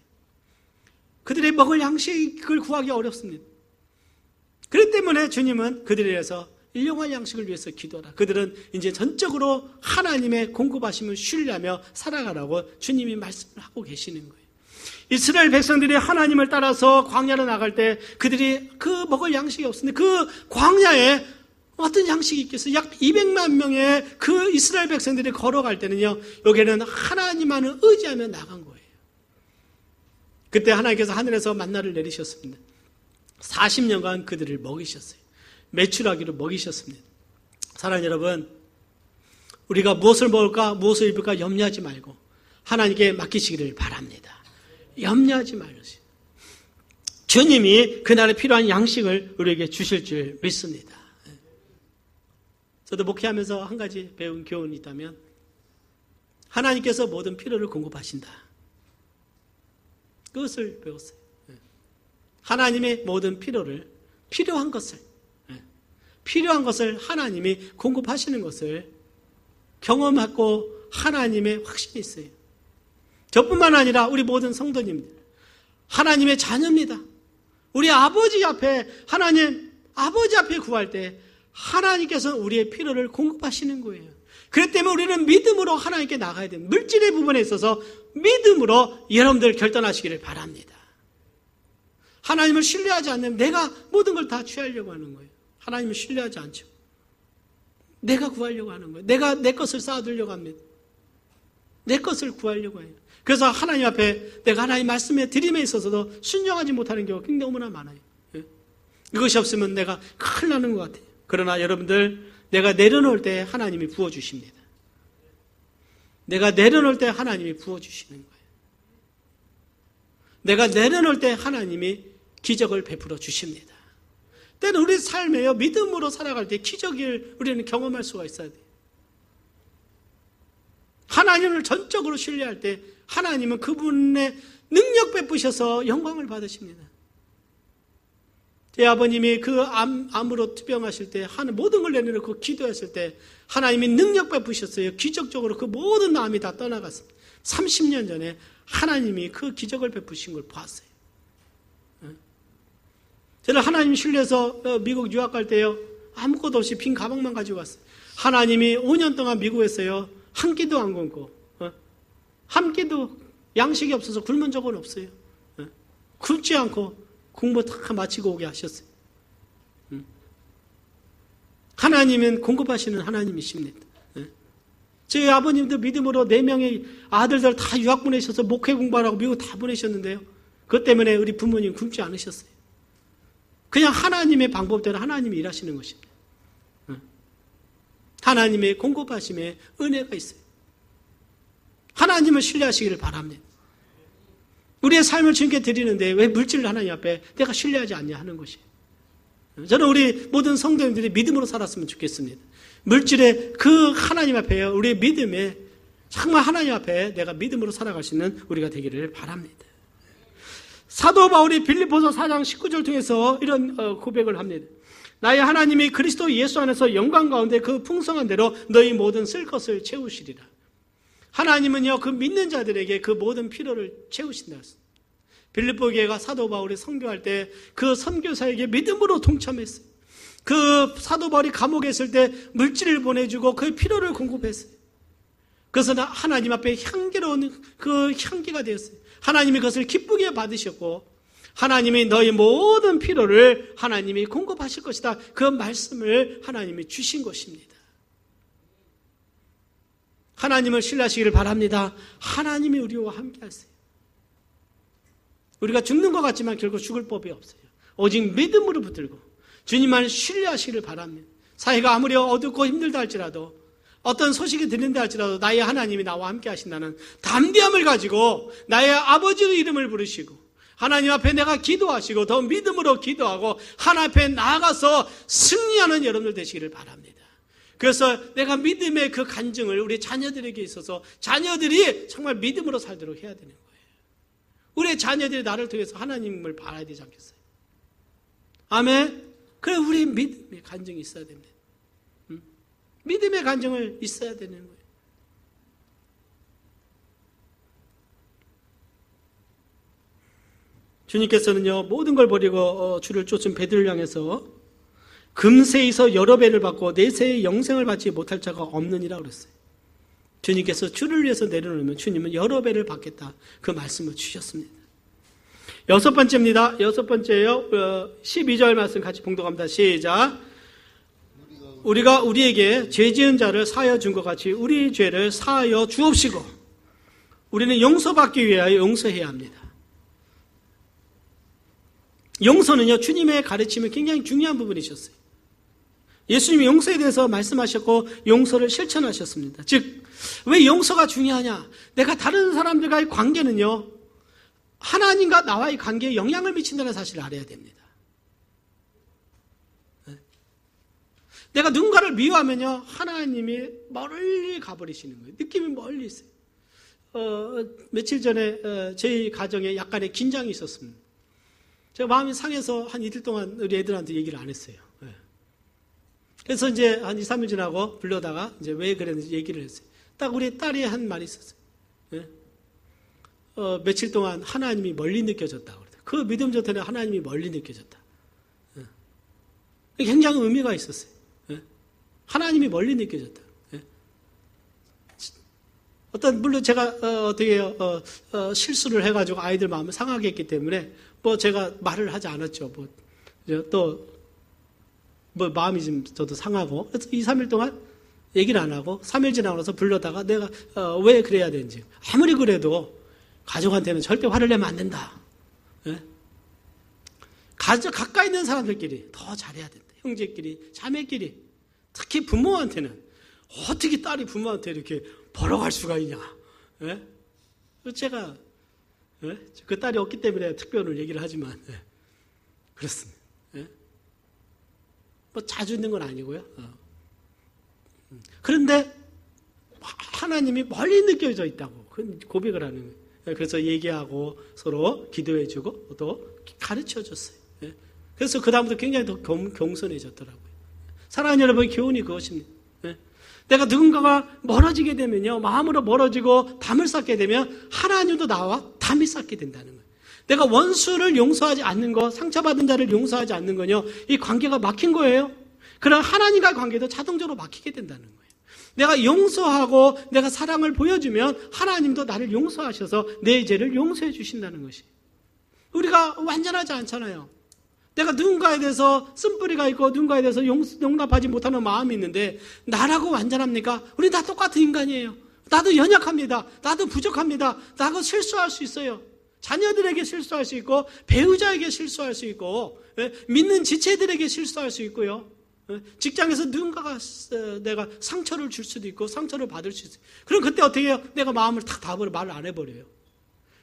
그들이 먹을 양식을 구하기 어렵습니다. 그렇기 때문에 주님은 그들에 대해서 일용할 양식을 위해서 기도하라. 그들은 이제 전적으로 하나님의 공급하심을 신뢰하며 살아가라고 주님이 말씀을 하고 계시는 거예요. 이스라엘 백성들이 하나님을 따라서 광야로 나갈 때 그들이 그 먹을 양식이 없었는데 그 광야에 어떤 양식이 있겠어요? 약 200만 명의 그 이스라엘 백성들이 걸어갈 때는요, 여기는 하나님만을 의지하며 나간 거예요. 그때 하나님께서 하늘에서 만나를 내리셨습니다. 40년간 그들을 먹이셨어요. 메추라기로 먹이셨습니다. 사랑하는 여러분, 우리가 무엇을 먹을까, 무엇을 입을까 염려하지 말고 하나님께 맡기시기를 바랍니다. 염려하지 말으세요. 주님이 그날에 필요한 양식을 우리에게 주실 줄 믿습니다. 저도 목회하면서 한 가지 배운 교훈이 있다면 하나님께서 모든 필요를 공급하신다. 그것을 배웠어요. 하나님의 모든 필요한 것을 하나님이 공급하시는 것을 경험하고 하나님의 확신이 있어요. 저뿐만 아니라 우리 모든 성도님들, 하나님의 자녀입니다. 우리 아버지 앞에, 아버지 앞에 구할 때 하나님께서는 우리의 필요를 공급하시는 거예요. 그렇기 때문에 우리는 믿음으로 하나님께 나가야 됩니다. 물질의 부분에 있어서 믿음으로 여러분들 결단하시기를 바랍니다. 하나님을 신뢰하지 않으면 내가 모든 걸 다 취하려고 하는 거예요. 하나님을 신뢰하지 않죠. 내가 구하려고 하는 거예요. 내가 내 것을 쌓아두려고 합니다. 내 것을 구하려고 해요. 그래서 하나님 앞에 내가 하나님 말씀에 드림에 있어서도 순종하지 못하는 경우가 굉장히 너무나 많아요. 이것이 없으면 내가 큰일 나는 것 같아요. 그러나 여러분들, 내가 내려놓을 때 하나님이 부어주십니다. 내가 내려놓을 때 하나님이 부어주시는 거예요. 내가 내려놓을 때 하나님이 기적을 베풀어 주십니다. 때는 우리 삶에요, 믿음으로 살아갈 때 기적을 우리는 경험할 수가 있어야 돼요. 하나님을 전적으로 신뢰할 때 하나님은 그분의 능력 베푸셔서 영광을 받으십니다. 제 아버님이 그 암으로 투병하실 때 모든 걸 내려놓고 기도했을 때 하나님이 능력 베푸셨어요. 기적적으로 그 모든 암이 다 떠나갔습니다. 30년 전에 하나님이 그 기적을 베푸신 걸 보았어요. 저는 하나님 신뢰해서 미국 유학 갈 때요, 아무것도 없이 빈 가방만 가지고 왔어요. 하나님이 5년 동안 미국에서요, 한 끼도 안 굶고, 한 끼도 양식이 없어서 굶은 적은 없어요. 굶지 않고 공부 다 마치고 오게 하셨어요. 하나님은 공급하시는 하나님이십니다. 저희 아버님도 믿음으로 4명의 아들들 다 유학 보내셔서 목회 공부하라고 미국 다 보내셨는데요. 그것 때문에 우리 부모님 굶지 않으셨어요. 그냥 하나님의 방법대로 하나님이 일하시는 것입니다. 하나님의 공급하심에 은혜가 있어요. 하나님을 신뢰하시기를 바랍니다. 우리의 삶을 주님께 드리는데 왜 물질을 하나님 앞에 내가 신뢰하지 않냐 하는 것이에요. 저는 우리 모든 성도님들이 믿음으로 살았으면 좋겠습니다. 물질의 그 하나님 앞에요, 우리의 믿음에 정말 하나님 앞에 내가 믿음으로 살아갈 수 있는 우리가 되기를 바랍니다. 사도 바울이 빌립보서 4장 19절 통해서 이런 고백을 합니다. 나의 하나님이 그리스도 예수 안에서 영광 가운데 그 풍성한 대로 너희 모든 쓸 것을 채우시리라. 하나님은요, 그 믿는 자들에게 그 모든 필요를 채우신다. 빌립보 교회가 사도 바울이 선교할 때 그 선교사에게 믿음으로 동참했어요. 그 사도 바울이 감옥에 있을 때 물질을 보내주고 그 필요를 공급했어요. 그래서 하나님 앞에 향기로운 그 향기가 되었어요. 하나님이 그것을 기쁘게 받으셨고 하나님이 너희 모든 필요를 하나님이 공급하실 것이다. 그 말씀을 하나님이 주신 것입니다. 하나님을 신뢰하시기를 바랍니다. 하나님이 우리와 함께 하세요. 우리가 죽는 것 같지만 결국 죽을 법이 없어요. 오직 믿음으로 붙들고 주님만 신뢰하시기를 바랍니다. 사회가 아무리 어둡고 힘들다 할지라도 어떤 소식이 들린다 할지라도 나의 하나님이 나와 함께 하신다는 담대함을 가지고 나의 아버지의 이름을 부르시고 하나님 앞에 내가 기도하시고 더 믿음으로 기도하고 하나님 앞에 나아가서 승리하는 여러분들 되시기를 바랍니다. 그래서 내가 믿음의 그 간증을 우리 자녀들에게 있어서 자녀들이 정말 믿음으로 살도록 해야 되는 거예요. 우리 자녀들이 나를 통해서 하나님을 바라야 되지 않겠어요? 아멘. 그래, 우리 믿음의 간증이 있어야 됩니다. 믿음의 간증을 있어야 되는 거예요. 주님께서는요, 모든 걸 버리고 주를 쫓은 베드로를 향해서 금세에서 여러 배를 받고 내세의 영생을 받지 못할 자가 없느니라 그랬어요. 주님께서 주를 위해서 내려놓으면 주님은 여러 배를 받겠다. 그 말씀을 주셨습니다. 6번째입니다. 6번째요. 12절 말씀 같이 봉독합니다. 시작. 우리가 우리에게 죄 지은 자를 사하여 준 것 같이 우리 죄를 사하여 주옵시고 우리는 용서받기 위하여 용서해야 합니다. 용서는요, 주님의 가르침이 굉장히 중요한 부분이셨어요. 예수님이 용서에 대해서 말씀하셨고 용서를 실천하셨습니다. 즉, 왜 용서가 중요하냐? 내가 다른 사람들과의 관계는요, 하나님과 나와의 관계에 영향을 미친다는 사실을 알아야 됩니다. 내가 누군가를 미워하면요, 하나님이 멀리 가버리시는 거예요. 느낌이 멀리 있어요. 며칠 전에 저희 가정에 약간의 긴장이 있었습니다. 제가 마음이 상해서 한 이틀 동안 우리 애들한테 얘기를 안 했어요. 예. 그래서 이제 한 2, 3일 지나고 불러다가 이제 왜 그랬는지 얘기를 했어요. 딱 우리 딸이 한 말이 있었어요. 예. 며칠 동안 하나님이 멀리 느껴졌다고. 그 믿음 좋다는 하나님이 멀리 느껴졌다. 예. 굉장히 의미가 있었어요. 예. 하나님이 멀리 느껴졌다. 예. 물론 제가 어떻게 실수를 해가지고 아이들 마음을 상하게 했기 때문에 뭐 제가 말을 하지 않았죠. 마음이 좀 저도 상하고 그래서 2, 3일 동안 얘기를 안 하고 3일 지나고 나서 불러다가 내가 왜 그래야 되는지 아무리 그래도 가족한테는 절대 화를 내면 안 된다. 예? 가까이 있는 사람들끼리 더 잘해야 된다. 형제끼리, 자매끼리. 특히 부모한테는 어떻게 딸이 부모한테 이렇게 벌어갈 수가 있냐. 예? 제가 그 딸이 없기 때문에 특별히 얘기를 하지만 그렇습니다. 예? 뭐 자주 있는 건 아니고요. 그런데 하나님이 멀리 느껴져 있다고 고백을 하는 거예요. 그래서 얘기하고 서로 기도해주고 또 가르쳐줬어요. 그래서 그 다음부터 굉장히 더 겸손해졌더라고요. 사랑하는 여러분, 교훈이 그것입니다. 내가 누군가가 멀어지게 되면요, 마음으로 멀어지고 담을 쌓게 되면 하나님도 나와 담이 쌓게 된다는 거예요. 내가 원수를 용서하지 않는 거, 상처받은 자를 용서하지 않는 거요, 이 관계가 막힌 거예요. 그럼 하나님과의 관계도 자동적으로 막히게 된다는 거예요. 내가 용서하고 내가 사랑을 보여주면 하나님도 나를 용서하셔서 내 죄를 용서해 주신다는 것이. 우리가 완전하지 않잖아요. 내가 누군가에 대해서 쓴뿌리가 있고 누군가에 대해서 용납하지 못하는 마음이 있는데 나라고 완전합니까? 우리 다 똑같은 인간이에요. 나도 연약합니다. 나도 부족합니다. 나도 실수할 수 있어요. 자녀들에게 실수할 수 있고 배우자에게 실수할 수 있고 믿는 지체들에게 실수할 수 있고요. 직장에서 누군가가 내가 상처를 줄 수도 있고 상처를 받을 수 있어요. 그럼 그때 어떻게 해요? 내가 마음을 탁 닫아버려 말을 안 해버려요.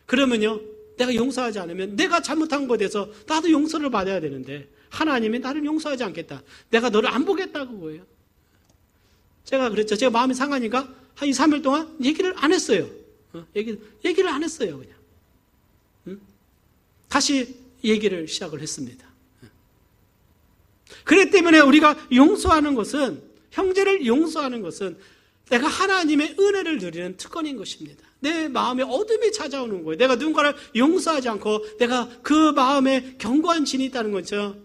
그러면요, 내가 용서하지 않으면 내가 잘못한 것에 대해서 나도 용서를 받아야 되는데 하나님이 나를 용서하지 않겠다. 내가 너를 안 보겠다고 그래요. 제가 그랬죠. 제가 마음이 상하니까 한 2, 3일 동안 얘기를 안 했어요. 얘기를 안 했어요. 그냥. 다시 얘기를 시작을 했습니다. 그렇기 때문에 우리가 용서하는 것은, 형제를 용서하는 것은 내가 하나님의 은혜를 누리는 특권인 것입니다. 내 마음에 어둠이 찾아오는 거예요. 내가 누군가를 용서하지 않고 내가 그 마음에 견고한 진이 있다는 거죠.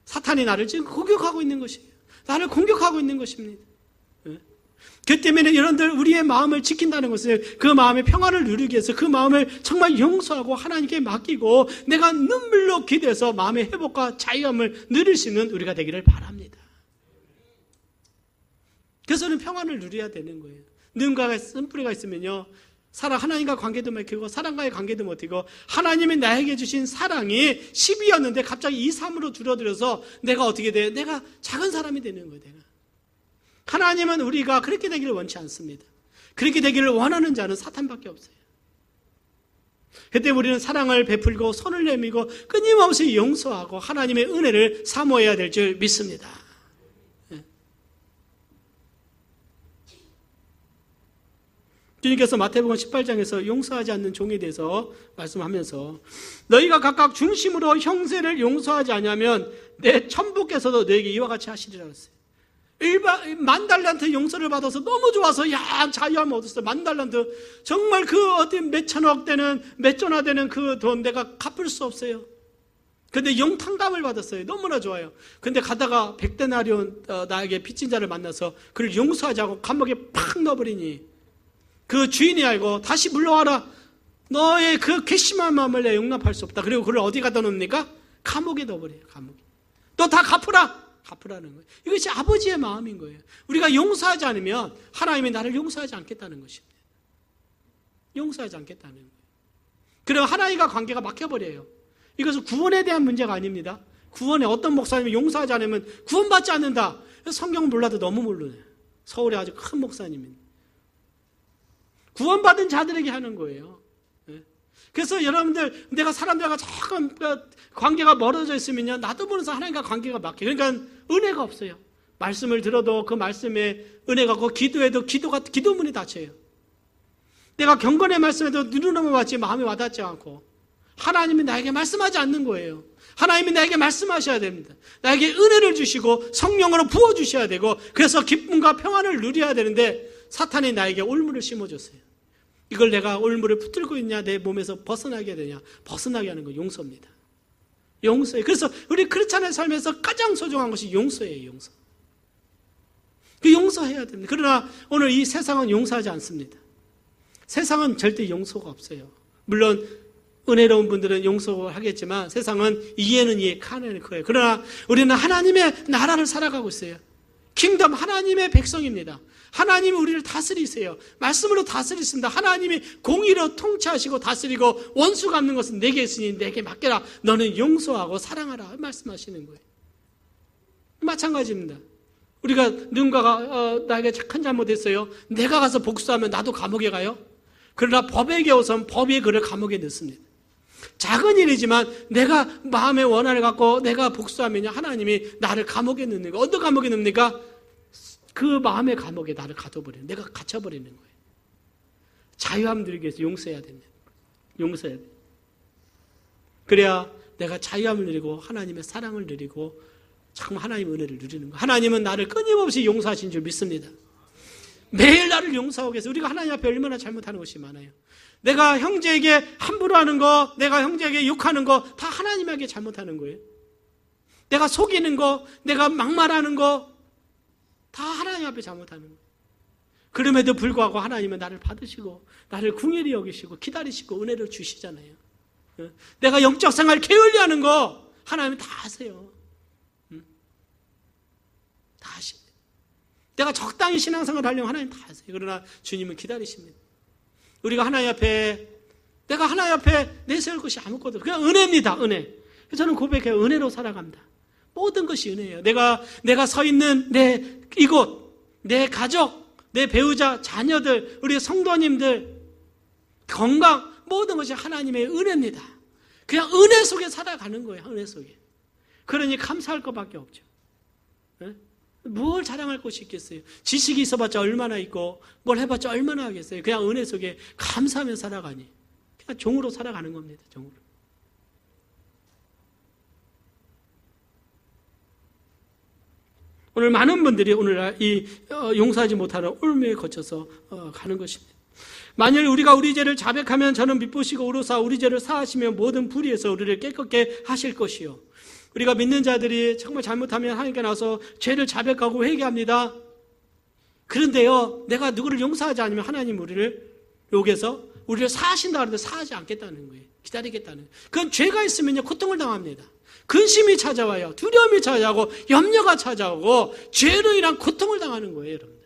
사탄이 나를 지금 공격하고 있는 것이에요. 나를 공격하고 있는 것입니다. 그 때문에 여러분들 우리의 마음을 지킨다는 것은 그 마음의 평화를 누리기 위해서 그 마음을 정말 용서하고 하나님께 맡기고 내가 눈물로 기도해서 마음의 회복과 자유함을 누릴 수 있는 우리가 되기를 바랍니다. 그래서는 평안을 누려야 되는 거예요. 누군가가 쓴뿌리가 있으면요, 하나님과 관계도 막히고 사랑과의 관계도 못하고 하나님이 나에게 주신 사랑이 10이었는데 갑자기 2, 3으로 줄어들어서 내가 어떻게 돼? 내가 작은 사람이 되는 거예요. 내가. 하나님은 우리가 그렇게 되기를 원치 않습니다. 그렇게 되기를 원하는 자는 사탄밖에 없어요. 그때 우리는 사랑을 베풀고 손을 내밀고 끊임없이 용서하고 하나님의 은혜를 사모해야 될 줄 믿습니다. 주님께서 마태복음 18장에서 용서하지 않는 종에 대해서 말씀하면서 너희가 각각 중심으로 형제를 용서하지 않으면 내 천부께서도 너에게 이와 같이 하시리라 했어요. 10,000달란트 용서를 받아서 너무 좋아서 자유함을 얻었어요. 10,000달란트 정말 그 어떤 몇천억 되는 몇조나 되는 그 돈 내가 갚을 수 없어요. 근데 영탕감을 받았어요. 너무나 좋아요. 근데 가다가 100데나리온 나에게 빚진 자를 만나서 그를 용서하지 않고 감옥에 팍 넣어버리니 그 주인이 알고 다시 물러와라. 너의 그 괘씸한 마음을 내가 용납할 수 없다. 그리고 그를 어디 갖다 놓습니까? 감옥에 넣어버려요. 감옥에. 너 다 갚으라는 거예요. 이것이 아버지의 마음인 거예요. 우리가 용서하지 않으면 하나님이 나를 용서하지 않겠다는 것입니다. 용서하지 않겠다는 거예요. 그럼 하나님과 관계가 막혀버려요. 이것은 구원에 대한 문제가 아닙니다. 구원에 어떤 목사님이 용서하지 않으면 구원받지 않는다. 성경을 몰라도 너무 모르네. 서울에 아주 큰 목사님입니다. 구원받은 자들에게 하는 거예요. 그래서 여러분들, 내가 사람들과 조금 관계가 멀어져 있으면요, 나도 모르면서 하나님과 관계가 막혀. 그러니까 은혜가 없어요. 말씀을 들어도 그 말씀에 은혜가 없고, 기도해도 기도문이 닫혀요. 내가 경건의 말씀에도 눈으로만 봤지 마음에 와닿지 않고, 하나님이 나에게 말씀하지 않는 거예요. 하나님이 나에게 말씀하셔야 됩니다. 나에게 은혜를 주시고 성령으로 부어주셔야 되고 그래서 기쁨과 평안을 누려야 되는데 사탄이 나에게 올무를 심어줬어요. 이걸 내가 올무를 붙들고 있냐, 내 몸에서 벗어나게 되냐, 벗어나게 하는 거 용서입니다. 용서예요. 그래서 우리 크리스찬의 삶에서 가장 소중한 것이 용서예요. 용서. 그 용서해야 됩니다. 그러나 오늘 이 세상은 용서하지 않습니다. 세상은 절대 용서가 없어요. 물론 은혜로운 분들은 용서하겠지만 세상은 이해는 이해, 카는 거예요. 그러나 우리는 하나님의 나라를 살아가고 있어요. 킹덤, 하나님의 백성입니다. 하나님이 우리를 다스리세요. 말씀으로 다스리십니다. 하나님이 공의로 통치하시고 다스리고 원수 갚는 것은 내게 있으니 내게 맡겨라. 너는 용서하고 사랑하라 말씀하시는 거예요. 마찬가지입니다. 우리가 누군가가 나에게 큰 잘못했어요. 내가 가서 복수하면 나도 감옥에 가요. 그러나 법에 겨워서는 법이 그를 감옥에 넣습니다. 작은 일이지만 내가 마음의 원한을 갖고 내가 복수하면 하나님이 나를 감옥에 넣는 거예요. 어떤 감옥에 넣습니까? 그 마음의 감옥에 나를 가둬버리는, 내가 갇혀버리는 거예요. 자유함 누리기 위해서 용서해야 됩니다. 용서해야 돼요. 그래야 내가 자유함을 누리고 하나님의 사랑을 누리고 정말 하나님의 은혜를 누리는 거예요. 하나님은 나를 끊임없이 용서하신 줄 믿습니다. 매일 나를 용서하고 계세요. 우리가 하나님 앞에 얼마나 잘못하는 것이 많아요. 내가 형제에게 함부로 하는 거, 내가 형제에게 욕하는 거 다 하나님에게 잘못하는 거예요. 내가 속이는 거, 내가 막말하는 거 다 하나님 앞에 잘못하는 거예요. 그럼에도 불구하고 하나님은 나를 받으시고 나를 궁일이 여기시고 기다리시고 은혜를 주시잖아요. 내가 영적 생활 게을리하는 거 하나님은 다 아세요. 다 아십니다. 내가 적당히 신앙생활을 하려면 하나님 다 아세요. 그러나 주님은 기다리십니다. 우리가 하나님 앞에, 내가 하나님 앞에 내세울 것이 아무것도 없어요. 그냥 은혜입니다. 은혜. 저는 고백해요. 은혜로 살아갑니다. 모든 것이 은혜예요. 내가 서 있는 내 이곳, 내 가족, 내 배우자, 자녀들, 우리 성도님들, 건강, 모든 것이 하나님의 은혜입니다. 그냥 은혜 속에 살아가는 거예요. 은혜 속에. 그러니 감사할 것밖에 없죠. 네? 뭘 자랑할 것이 있겠어요? 지식이 있어봤자 얼마나 있고 뭘 해봤자 얼마나 하겠어요? 그냥 은혜 속에 감사하며 살아가니 그냥 종으로 살아가는 겁니다. 종으로. 오늘 많은 분들이 오늘날 이 용서하지 못하는 올무에 거쳐서 가는 것입니다. 만일 우리가 우리 죄를 자백하면 저는 미쁘시고 의로사 우리 죄를 사하시며 모든 불의에서 우리를 깨끗게 하실 것이요. 우리가 믿는 자들이 정말 잘못하면 하나님께 나와서 죄를 자백하고 회개합니다. 그런데요, 내가 누구를 용서하지 않으면 하나님 우리를 여기서 우리를 사하신다 하는데 사하지 않겠다는 거예요. 기다리겠다는 거예요. 그건 죄가 있으면요 고통을 당합니다. 근심이 찾아와요. 두려움이 찾아오고 염려가 찾아오고 죄로 인한 고통을 당하는 거예요. 여러분들.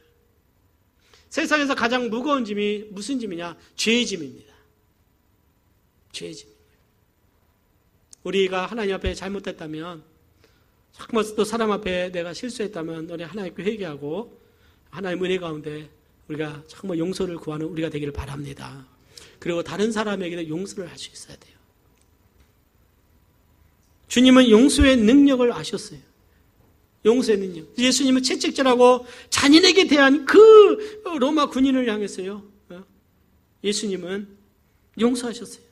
세상에서 가장 무거운 짐이 무슨 짐이냐? 죄의 짐입니다. 죄의 짐. 우리가 하나님 앞에 잘못했다면, 정말 또 사람 앞에 내가 실수했다면 우리 하나님께 회개하고 하나님 은혜 가운데 우리가 정말 용서를 구하는 우리가 되기를 바랍니다. 그리고 다른 사람에게도 용서를 할 수 있어야 돼요. 주님은 용서의 능력을 아셨어요. 용서의 능력. 예수님은 채찍질하고 잔인에게 대한 그 로마 군인을 향했어요. 예수님은 용서하셨어요.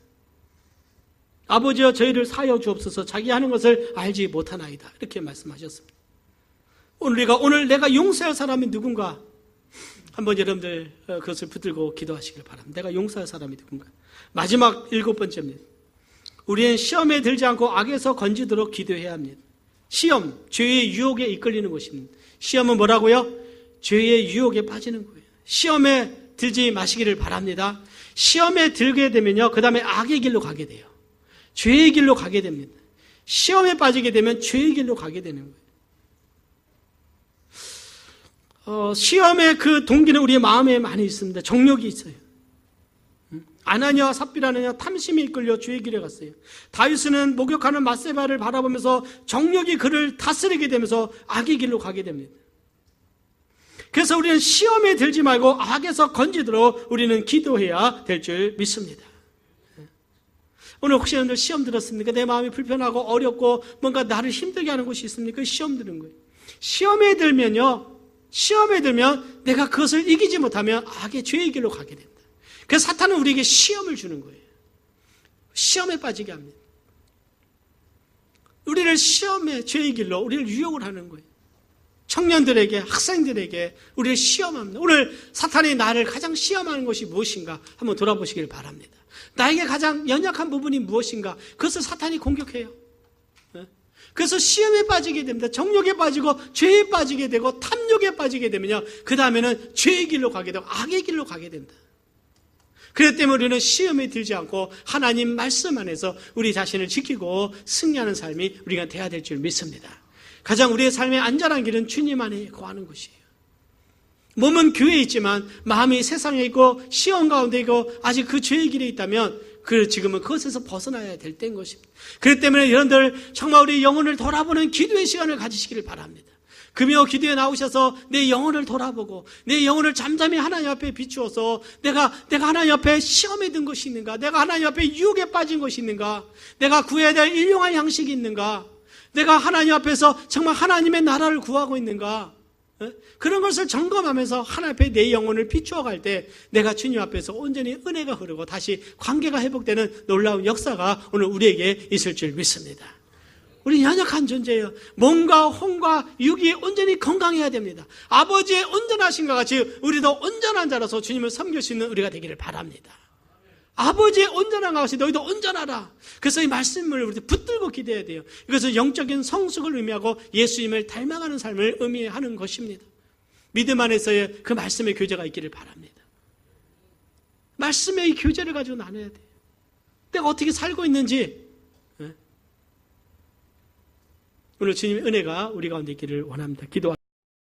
아버지여 저희를 사하여 주옵소서 자기 하는 것을 알지 못하나이다. 이렇게 말씀하셨습니다. 오늘 내가 용서할 사람이 누군가? 한번 여러분들 그것을 붙들고 기도하시길 바랍니다. 내가 용서할 사람이 누군가? 마지막 7번째입니다. 우리는 시험에 들지 않고 악에서 건지도록 기도해야 합니다. 시험, 죄의 유혹에 이끌리는 것입니다. 시험은 뭐라고요? 죄의 유혹에 빠지는 거예요. 시험에 들지 마시기를 바랍니다. 시험에 들게 되면요, 그 다음에 악의 길로 가게 돼요. 죄의 길로 가게 됩니다. 시험에 빠지게 되면 죄의 길로 가게 되는 거예요. 시험의 그 동기는 우리의 마음에 많이 있습니다. 정욕이 있어요. 아나니아와 삽비라는 탐심이 이끌려 죄의 길에 갔어요. 다윗은 목욕하는 밧세바를 바라보면서 정욕이 그를 다스리게 되면서 악의 길로 가게 됩니다. 그래서 우리는 시험에 들지 말고 악에서 건지도록 우리는 기도해야 될 줄 믿습니다. 오늘 혹시 여러분들 시험 들었습니까? 내 마음이 불편하고 어렵고 뭔가 나를 힘들게 하는 것이 있습니까? 시험 드는 거예요. 시험에 들면 내가 그것을 이기지 못하면 악의 죄의 길로 가게 됩니다. 그래서 사탄은 우리에게 시험을 주는 거예요. 시험에 빠지게 합니다. 우리를 시험의 죄의 길로 우리를 유혹을 하는 거예요. 청년들에게, 학생들에게 우리를 시험합니다. 오늘 사탄이 나를 가장 시험하는 것이 무엇인가 한번 돌아보시길 바랍니다. 나에게 가장 연약한 부분이 무엇인가, 그것을 사탄이 공격해요. 그래서 시험에 빠지게 됩니다. 정욕에 빠지고 죄에 빠지게 되고 탐욕에 빠지게 되면요, 그 다음에는 죄의 길로 가게 되고 악의 길로 가게 된다. 그렇기 때문에 우리는 시험에 들지 않고 하나님 말씀 안에서 우리 자신을 지키고 승리하는 삶이 우리가 돼야 될 줄 믿습니다. 가장 우리의 삶의 안전한 길은 주님 안에 거하는 것이에요. 몸은 교회에 있지만 마음이 세상에 있고 시험 가운데 있고 아직 그 죄의 길에 있다면 지금은 그것에서 벗어나야 될 때인 것입니다. 그렇기 때문에 여러분들 정말 우리 영혼을 돌아보는 기도의 시간을 가지시기를 바랍니다. 금요 기도에 나오셔서 내 영혼을 돌아보고 내 영혼을 잠잠히 하나님 앞에 비추어서 내가 하나님 앞에 시험에 든 것이 있는가, 내가 하나님 앞에 유혹에 빠진 것이 있는가, 내가 구해야 될 일용할 양식이 있는가, 내가 하나님 앞에서 정말 하나님의 나라를 구하고 있는가, 그런 것을 점검하면서 하나님 앞에 내 영혼을 비추어 갈 때 내가 주님 앞에서 온전히 은혜가 흐르고 다시 관계가 회복되는 놀라운 역사가 오늘 우리에게 있을 줄 믿습니다. 우리 연약한 존재예요. 몸과 혼과 육이 온전히 건강해야 됩니다. 아버지의 온전하신 것 같이 우리도 온전한 자로서 주님을 섬길 수 있는 우리가 되기를 바랍니다. 아버지의 온전한 것 같이 너희도 온전하라. 그래서 이 말씀을 우리 붙들고 기도해야 돼요. 이것은 영적인 성숙을 의미하고 예수님을 닮아가는 삶을 의미하는 것입니다. 믿음 안에서의 그 말씀의 교제가 있기를 바랍니다. 말씀의 이 교제를 가지고 나눠야 돼요. 내가 어떻게 살고 있는지. 오늘 주님의 은혜가 우리 가운데 있기를 원합니다. 기도하겠습니다.